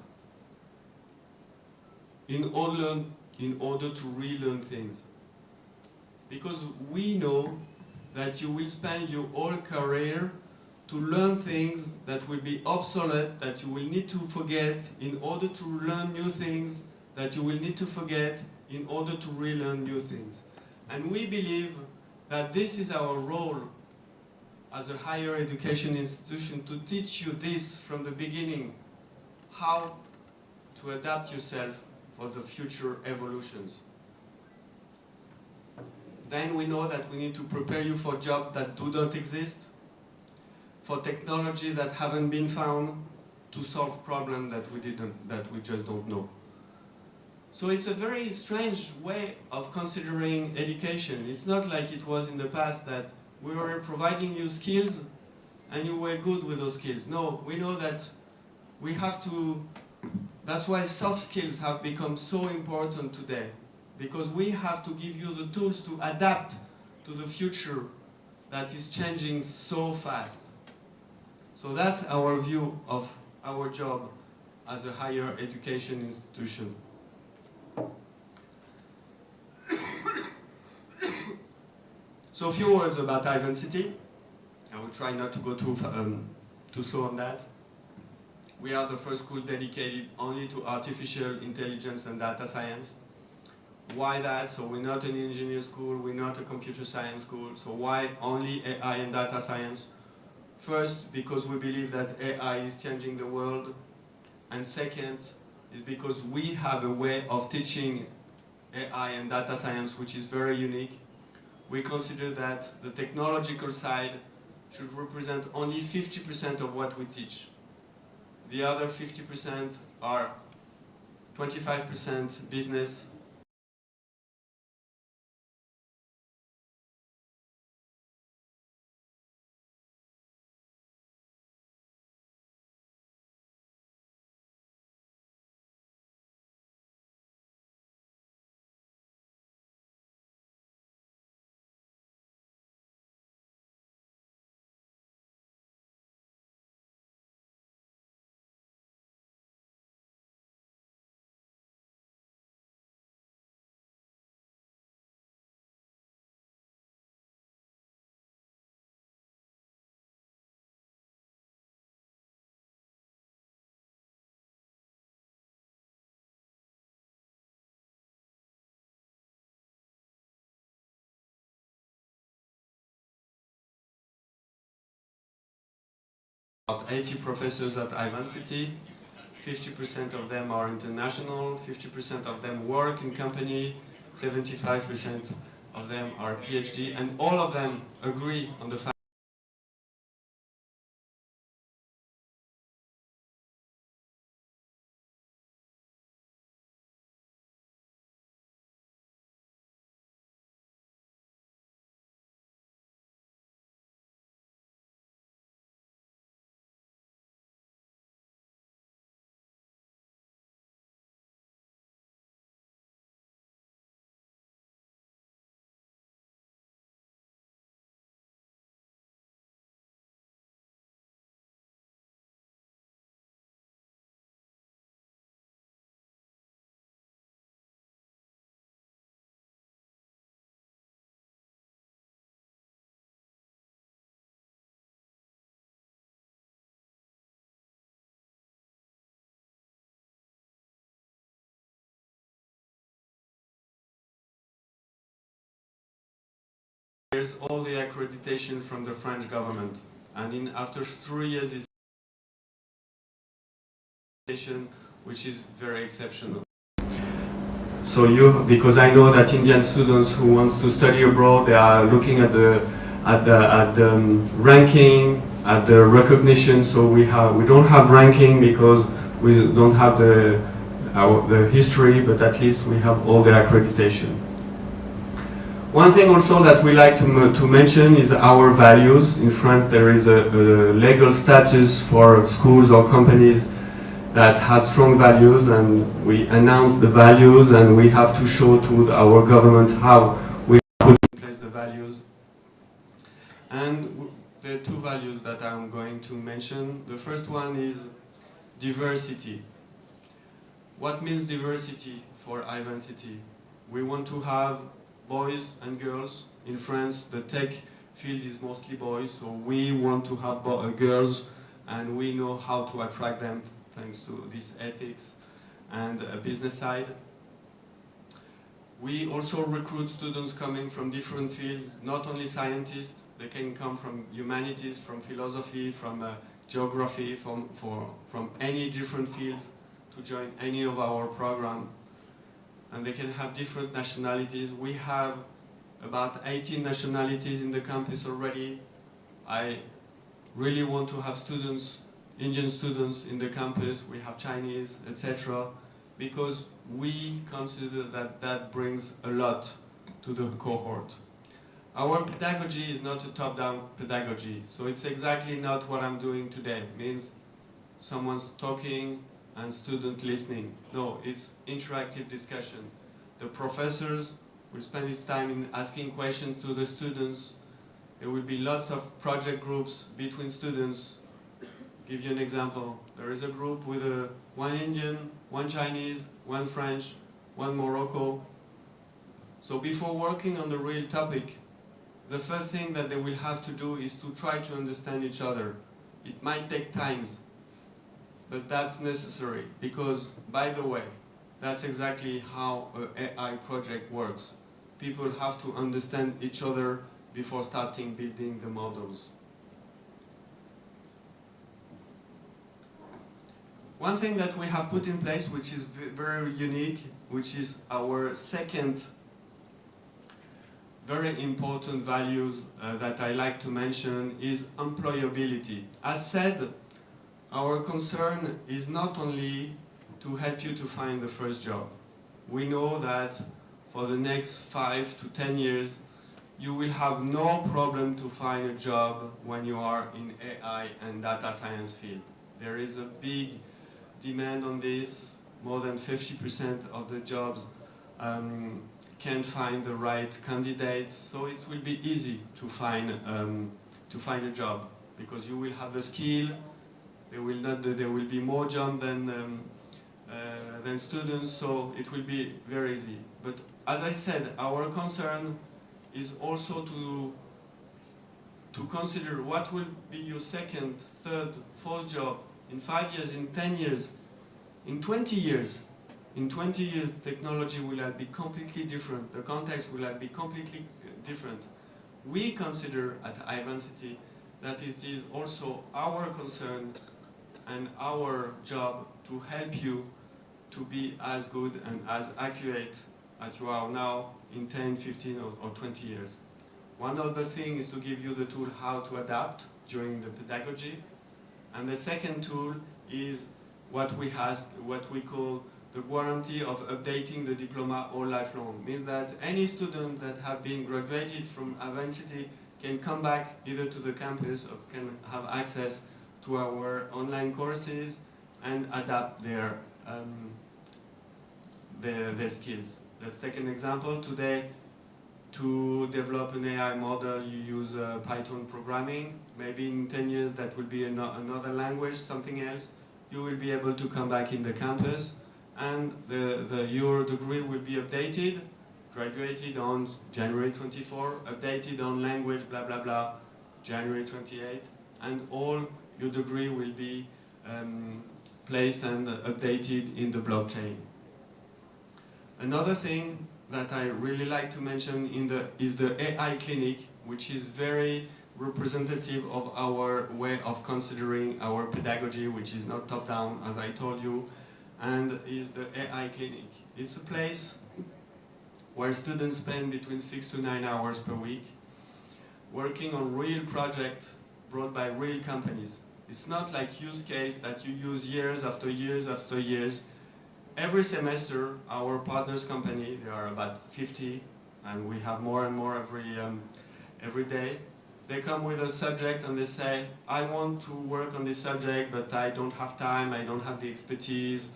E: in order to relearn things. Because we know that you will spend your whole career to learn things that will be obsolete, that you will need to forget in order to learn new things, that you will need to forget in order to relearn new things. And we believe that this is our role as a higher education institution, to teach you this from the beginning, how to adapt yourself for the future evolutions. Then we know that we need to prepare you for jobs that do not exist, for technology that haven't been found, to solve problems that we just don't know. So it's a very strange way of considering education. It's not like it was in the past that we were providing you skills and you were good with those skills. No, we know that we have to, that's why soft skills have become so important today, because we have to give you the tools to adapt to the future that is changing so fast. So that's our view of our job as a higher education institution. So a few words about Aivancity. I will try not to go too slow on that. We are the first school dedicated only to artificial intelligence and data science. Why that? So we're not an engineer school, we're not a computer science school. So why only AI and data science? First, because we believe that AI is changing the world. And second, is because we have a way of teaching AI and data science which is very unique. we consider that the technological side should represent only 50% of what we teach. The other 50% are 25% business, about 80 professors at Aivancity. 50% of them are international, 50% of them work in company, 75% of them are PhD, and all of them agree on the fact there's all the accreditation from the French government, and after 3 years it's which is very exceptional. So because I know that Indian students who want to study abroad, they are looking at the ranking, at the recognition. So we don't have ranking because we don't have the history, but at least we have all the accreditation. One thing also that we like to mention is our values. In France, there is a legal status for schools or companies that has strong values, and we announce the values, and we have to show to our government how we put in place the values. And the two values that I'm going to mention, the first one is diversity. What means diversity for Aivancity? We want to have boys and girls. In France, the tech field is mostly boys, so we want to have girls, and we know how to attract them thanks to this ethics and business side. We also recruit students coming from different fields, not only scientists. They can come from humanities, from philosophy, from geography, from any different fields to join any of our programs. And they can have different nationalities. We have about 18 nationalities in the campus already. I really want to have students, Indian students in the campus. We have Chinese, etc. because we consider that that brings a lot to the cohort. Our pedagogy is not a top-down pedagogy, so it's exactly not what I'm doing today. It means someone's talking and student listening. No, it's interactive discussion. The professors will spend his time in asking questions to the students. There will be lots of project groups between students. Give you an example. There is a group with one Indian, one Chinese, one French, one Morocco. So before working on the real topic, the first thing that they will have to do is to try to understand each other. It might take time, but that's necessary because, by the way, that's exactly how an AI project works. People have to understand each other before starting building the models. One thing that we have put in place, which is very unique, which is our second very important values that I like to mention is employability. As said, our concern is not only to help you to find the first job. We know that for the next 5 to 10 years, you will have no problem to find a job when you are in AI and data science field. There is a big demand on this. More than 50% of the jobs can't find the right candidates, so it will be easy to find a job because you will have the skill. There will be more jobs than students, so it will be very easy. But as I said, our concern is also to consider what will be your second, third, fourth job in 5 years, in 10 years, in 20 years. In 20 years, technology will be completely different. The context will be completely different. We consider at Aivancity that it is also our concern and our job to help you to be as good and as accurate as you are now in 10, 15 or 20 years. One of the things is to give you the tool how to adapt during the pedagogy. And the second tool is what we call the guarantee of updating the diploma all lifelong. Means that any student that have been graduated from Aivancity can come back either to the campus or can have access to our online courses and adapt their skills. Let's take an example. Today, to develop an AI model, you use Python programming. Maybe in 10 years, that will be another language, something else. You will be able to come back in the campus, and your degree will be updated, graduated on January 24, updated on language, blah, blah, blah, January 28, and all your degree will be placed and updated in the blockchain. Another thing that I really like to mention is the AI clinic, which is very representative of our way of considering our pedagogy, which is not top-down, as I told you, and is the AI clinic. It's a place where students spend between 6 to 9 hours per week working on real projects brought by real companies. It's not like use case that you use years after years after years. Every semester, our partners company, there are about 50, and we have more and more every day. They come with a subject and they say, I want to work on this subject, but I don't have time, I don't have the expertise,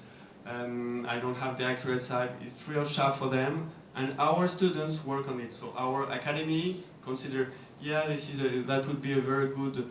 E: I don't have the accurate side. It's free of charge for them, and our students work on it. So our academy consider, yeah, that would be a very good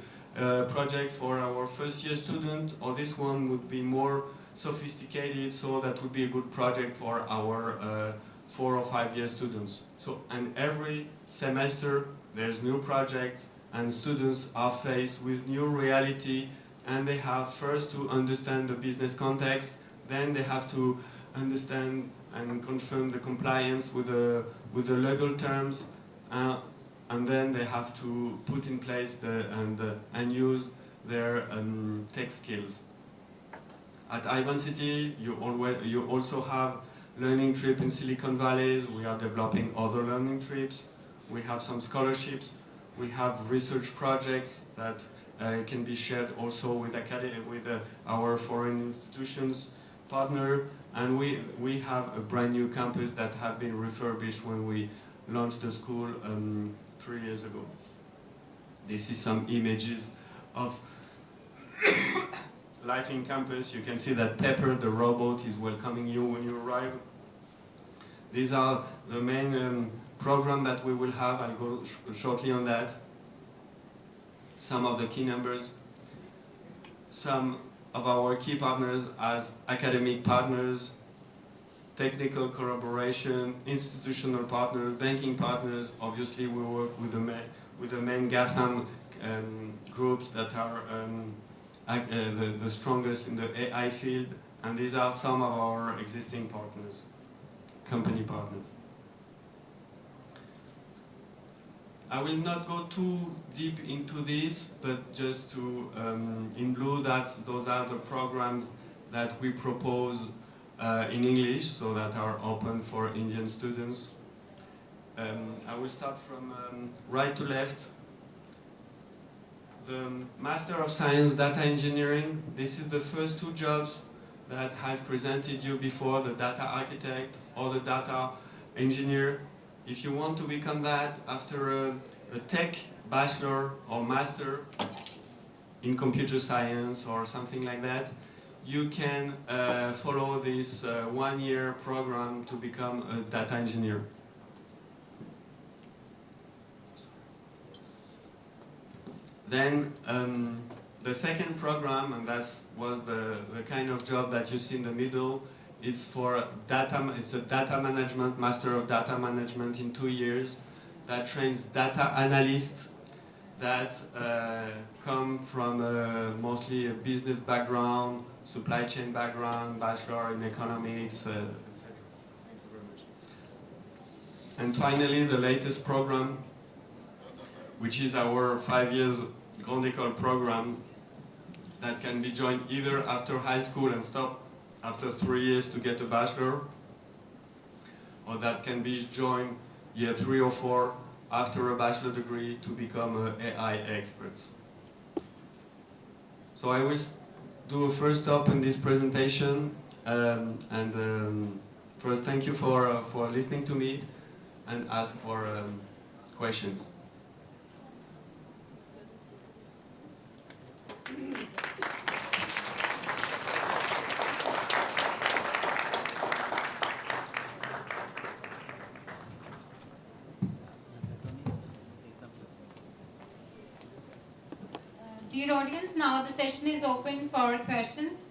E: project for our first year student, or this one would be more sophisticated, so that would be a good project for our 4 or 5 year students. So, and every semester there's new projects and students are faced with new reality, and they have first to understand the business context, then they have to understand and confirm the compliance with the legal terms, and then they have to put in place and use their tech skills. At Aivancity, you also have learning trip in Silicon Valley. We are developing other learning trips. We have some scholarships. We have research projects that can be shared also with our foreign institutions partner. And we have a brand new campus that have been refurbished when we launched the school 3 years ago. This is some images of life in campus. You can see that Pepper, the robot, is welcoming you when you arrive. These are the main program that we will have. I'll go shortly on that. Some of the key numbers. Some of our key partners as academic partners, technical collaboration, institutional partners, banking partners. Obviously, we work with the main GAFAM groups that are the strongest in the AI field, and these are some of our existing partners, company partners. I will not go too deep into this, but just to, in blue, those are the programs that we propose in English, so that are open for Indian students. I will start from right to left. The Master of Science Data Engineering, this is the first two jobs that I've presented you before, the data architect or the data engineer. If you want to become that after a tech bachelor or master in computer science or something like that, you can follow this one-year program to become a data engineer. Then the second program, and that was the kind of job that you see in the middle, is for data. It's a data management, master of data management in 2 years, that trains data analysts that come from mostly a business background, supply chain background, bachelor in economics, etc. Thank you very much. And finally, the latest program, which is our 5 years Grande École program that can be joined either after high school and stop after 3 years to get a bachelor, or that can be joined year 3 or 4 after a bachelor degree to become AI experts. So I will do a first stop in this presentation, first thank you for listening to me and ask for questions.
B: Dear audience, now the session is open for questions.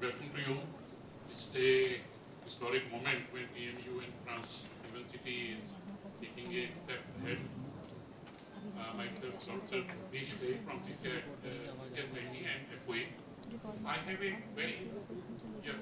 F: Good afternoon to you. It's a historic moment when TMU in France, Aivancity is taking a step ahead. Myself, Dr. Desh from CCAT, and FOA. I have a very, yeah.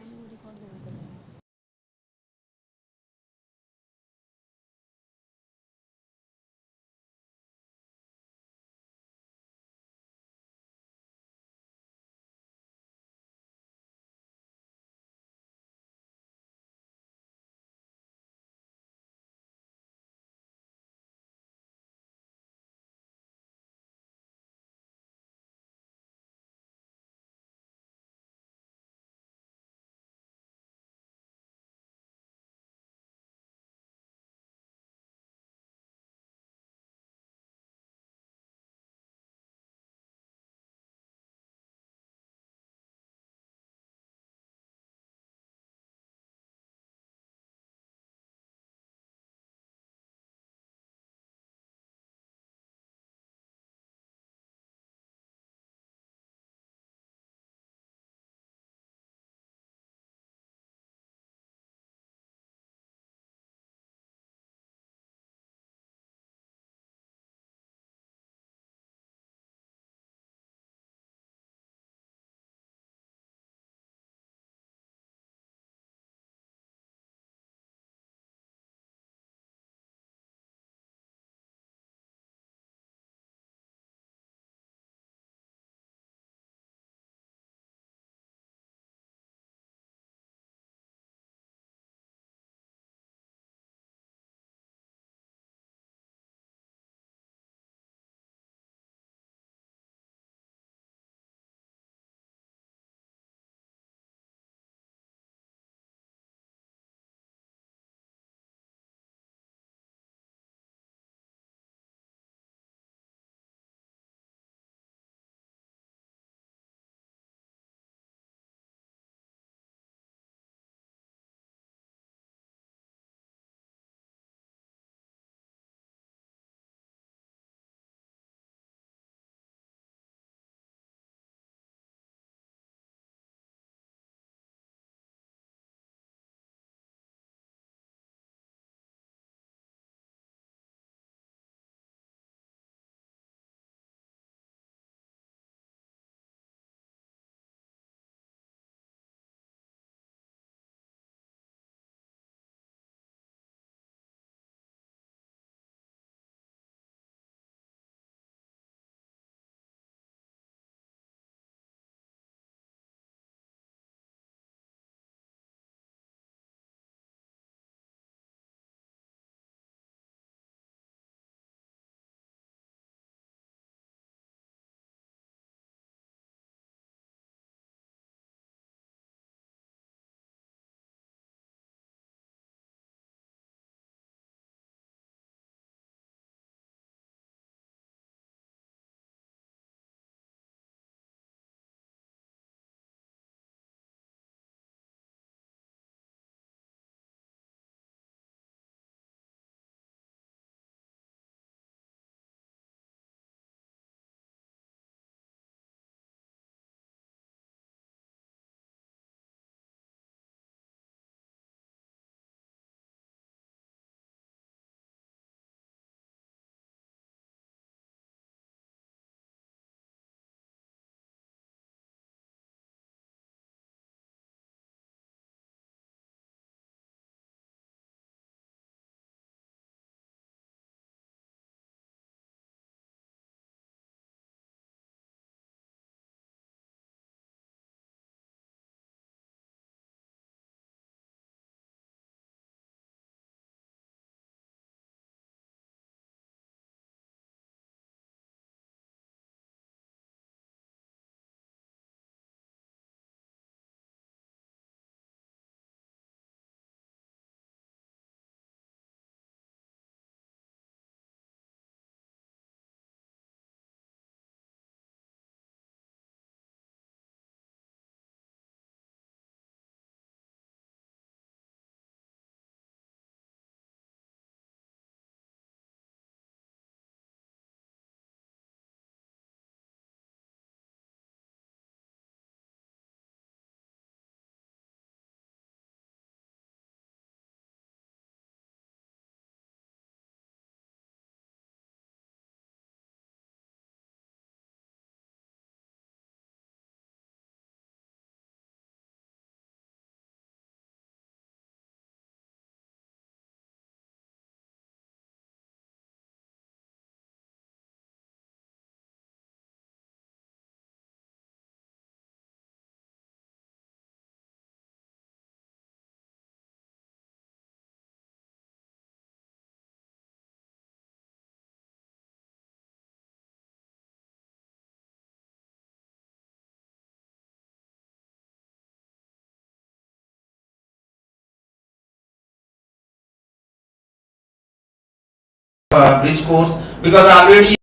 G: bridge course, because already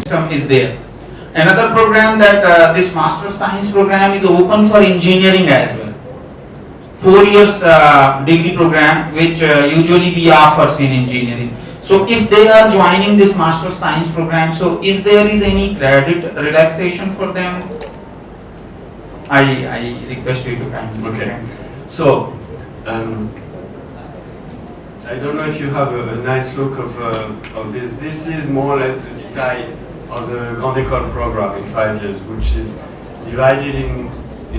G: system is there. Another program that this Master of Science program is open for engineering as well. 4 years degree program which usually we offer in engineering. So if they are joining this Master of Science program, so is there any credit relaxation for them? I request you to kindly.
E: Okay. So, I don't know if you have a nice look of this. This is more or less the detail of the Grande École program in 5 years, which is divided in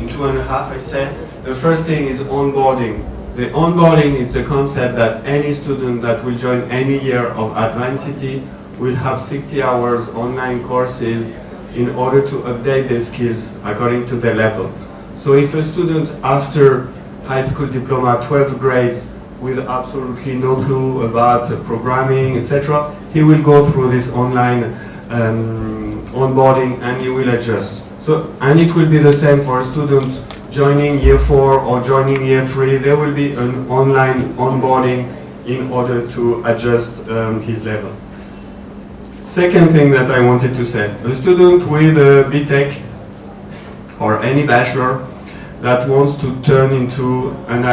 E: 2.5, I said. The first thing is onboarding. The onboarding is the concept that any student that will join any year of Aivancity will have 60 hours online courses in order to update their skills according to their level. So if a student after high school diploma, 12th grade, with absolutely no clue about programming, etc., he will go through this online onboarding and he will adjust. So, and it will be the same for a student joining year 4 or joining year 3. There will be an online onboarding in order to adjust his level. Second thing that I wanted to say, a student with a BTech or any bachelor that wants to turn into an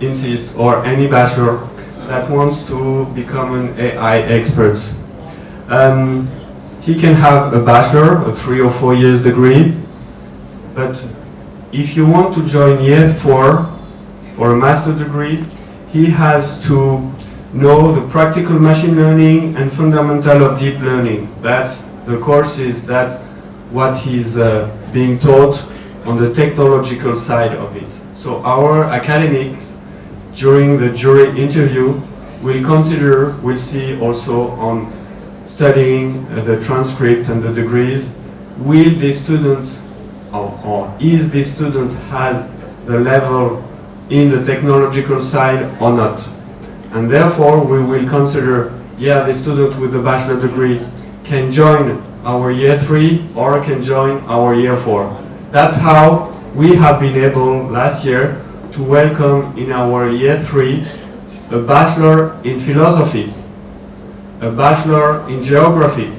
E: insist, or any bachelor that wants to become an AI expert. He can have a bachelor, a 3 or 4 years degree, but if you want to join year 4 for a master degree, he has to know the practical machine learning and fundamental of deep learning. That's the courses, that's what he's being taught on the technological side of it. So our academics, during the jury interview, will see also on studying the transcript and the degrees, will the student or is the student has the level in the technological side or not. And therefore we will consider, yeah, the student with a bachelor degree can join our year 3 or can join our year 4. That's how we have been able last year to welcome in our year 3 a bachelor in philosophy, a bachelor in geography,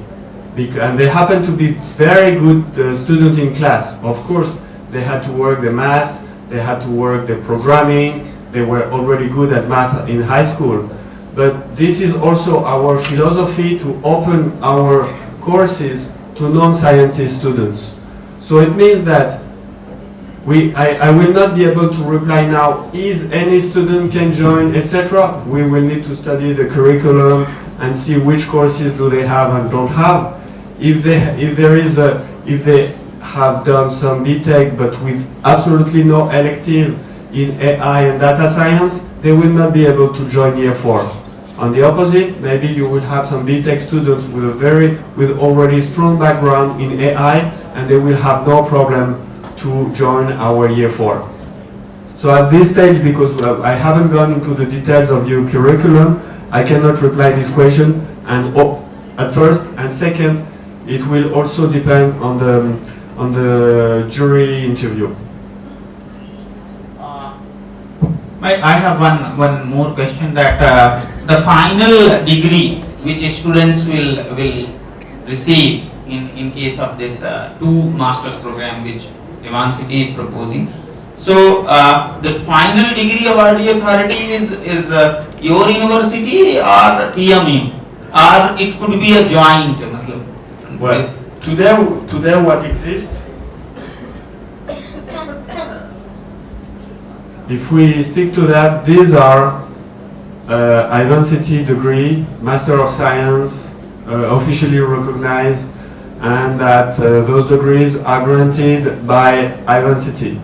E: and they happen to be very good students in class. Of course, they had to work the math, they had to work the programming, they were already good at math in high school. But this is also our philosophy to open our courses to non-scientist students. So it means that I will not be able to reply now, is any student can join, etc. We will need to study the curriculum and see which courses do they have and don't have. If they have done some BTech but with absolutely no elective in AI and data science, they will not be able to join year 4. On the opposite, maybe you will have some BTech students with already strong background in AI, and they will have no problem to join our year 4. So at this stage, because I haven't gone into the details of your curriculum, I cannot reply this question. And at first, and second, it will also depend on the jury interview.
G: I have one more question, that the final degree which students will receive in case of this 2 master's program which Aivancity is proposing. So the final degree awarding authority is your university or TMU, or it could be a joint.
E: Well, today what exists, if we stick to that, these are Aivancity degree, Master of Science, officially recognized, and that those degrees are granted by Aivancity.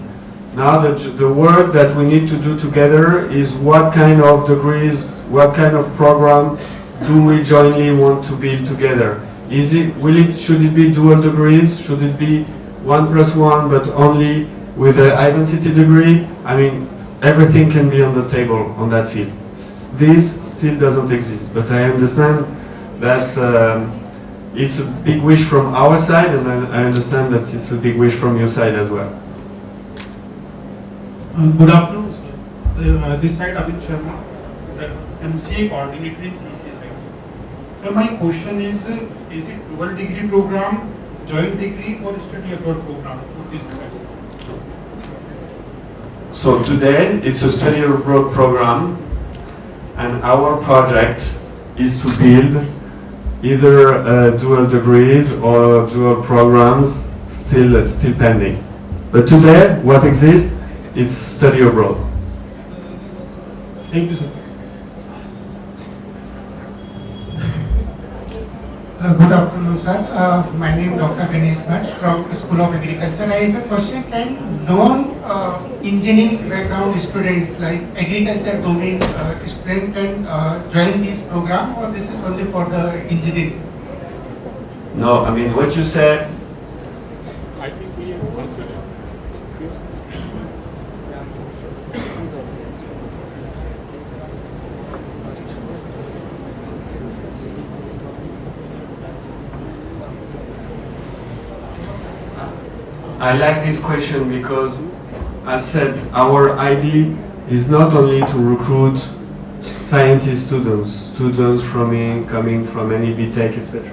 E: Now the work that we need to do together is what kind of degrees, what kind of program do we jointly want to build together? Should it be dual degrees? Should it be 1+1 but only with an Aivancity degree? I mean, everything can be on the table on that field. This still doesn't exist, but I understand that it's a big wish from our side, and I understand that it's a big wish from your side as well.
H: Good afternoon, sir. This side Abid Sharma, the MCA coordinator in CCA side. So my question is it dual degree program, joint degree or study abroad program? What is the best?
E: So today it's a study abroad program, and our project is to build either dual degrees or dual programs, still pending. But today what exists is study abroad.
H: Thank you, sir.
I: Good afternoon, sir. My name is Dr. Bhat from School of Agriculture. I have a question. Can non-engineering background students like agriculture domain students can join this program, or this is only for the engineering?
E: No, I mean what you said.
F: I think we have answered it.
E: I like this question because, as said, our idea is not only to recruit scientist students coming from any BTech, etc.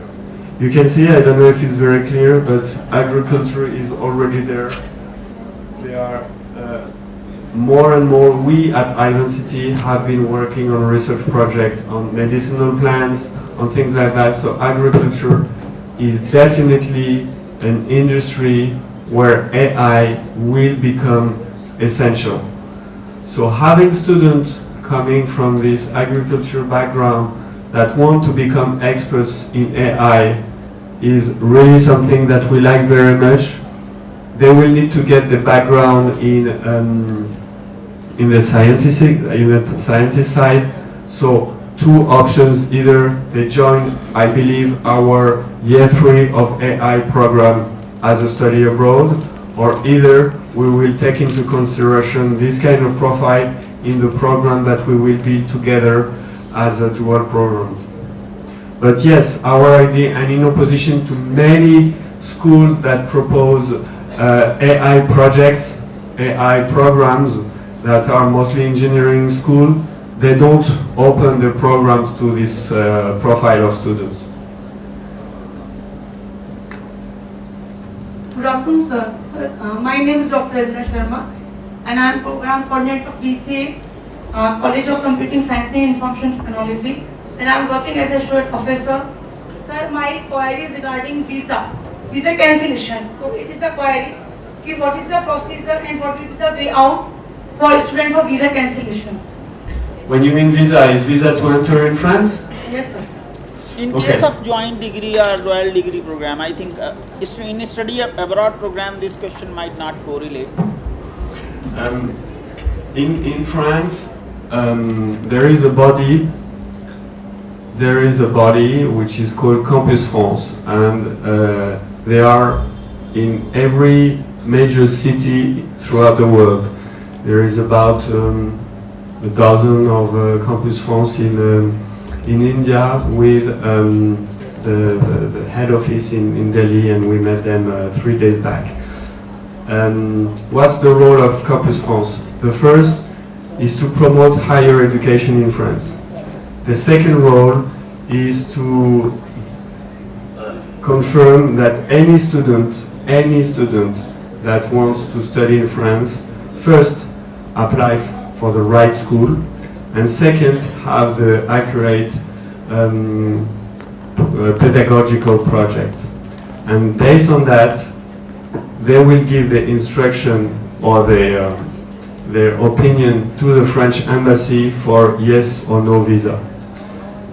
E: You can see, I don't know if it's very clear, but agriculture is already there. There are more and more. We at Aivancity have been working on research projects on medicinal plants, on things like that. So agriculture is definitely an industry where AI will become essential. So having students coming from this agriculture background that want to become experts in AI is really something that we like very much. They will need to get the background in the scientist side. So two options: either they join, I believe, our year 3 of AI program as a study abroad, or either we will take into consideration this kind of profile in the program that we will build together as a dual programs. But yes, our idea, and in opposition to many schools that propose AI projects, AI programs that are mostly engineering school, they don't open their programs to this profile of students.
J: Good afternoon, sir. My name is Dr. Ajna Sharma, and I am program coordinator of BCA, College of Computing Science and Information Technology, and I am working as a student professor. Sir, my query is regarding visa cancellation. So it is the query, what is the procedure and what will be the way out for students for visa cancellations?
E: When you mean visa, is visa to enter in France?
J: Yes, sir.
C: In
E: Okay.
C: case of joint degree or dual degree program, I think in a study abroad program, this question might not correlate.
E: In France, there is a body which is called Campus France, and they are in every major city throughout the world. There is about a dozen of Campus France in India, with the head office in Delhi, and we met them 3 days back. What's the role of Campus France? The first is to promote higher education in France. The second role is to confirm that any student that wants to study in France, first apply for the right school, and second, have the accurate pedagogical project. And based on that, they will give the instruction or their opinion to the French embassy for yes or no visa.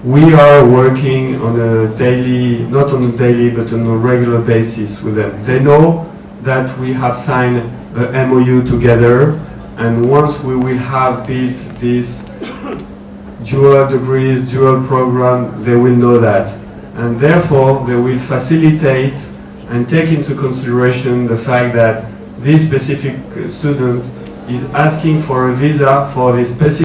E: We are working on a daily, not on a daily, but on a regular basis with them. They know that we have signed a MOU together, and once we will have built this dual degrees, dual program, they will know that. And therefore, they will facilitate and take into consideration the fact that this specific student is asking for a visa for this specific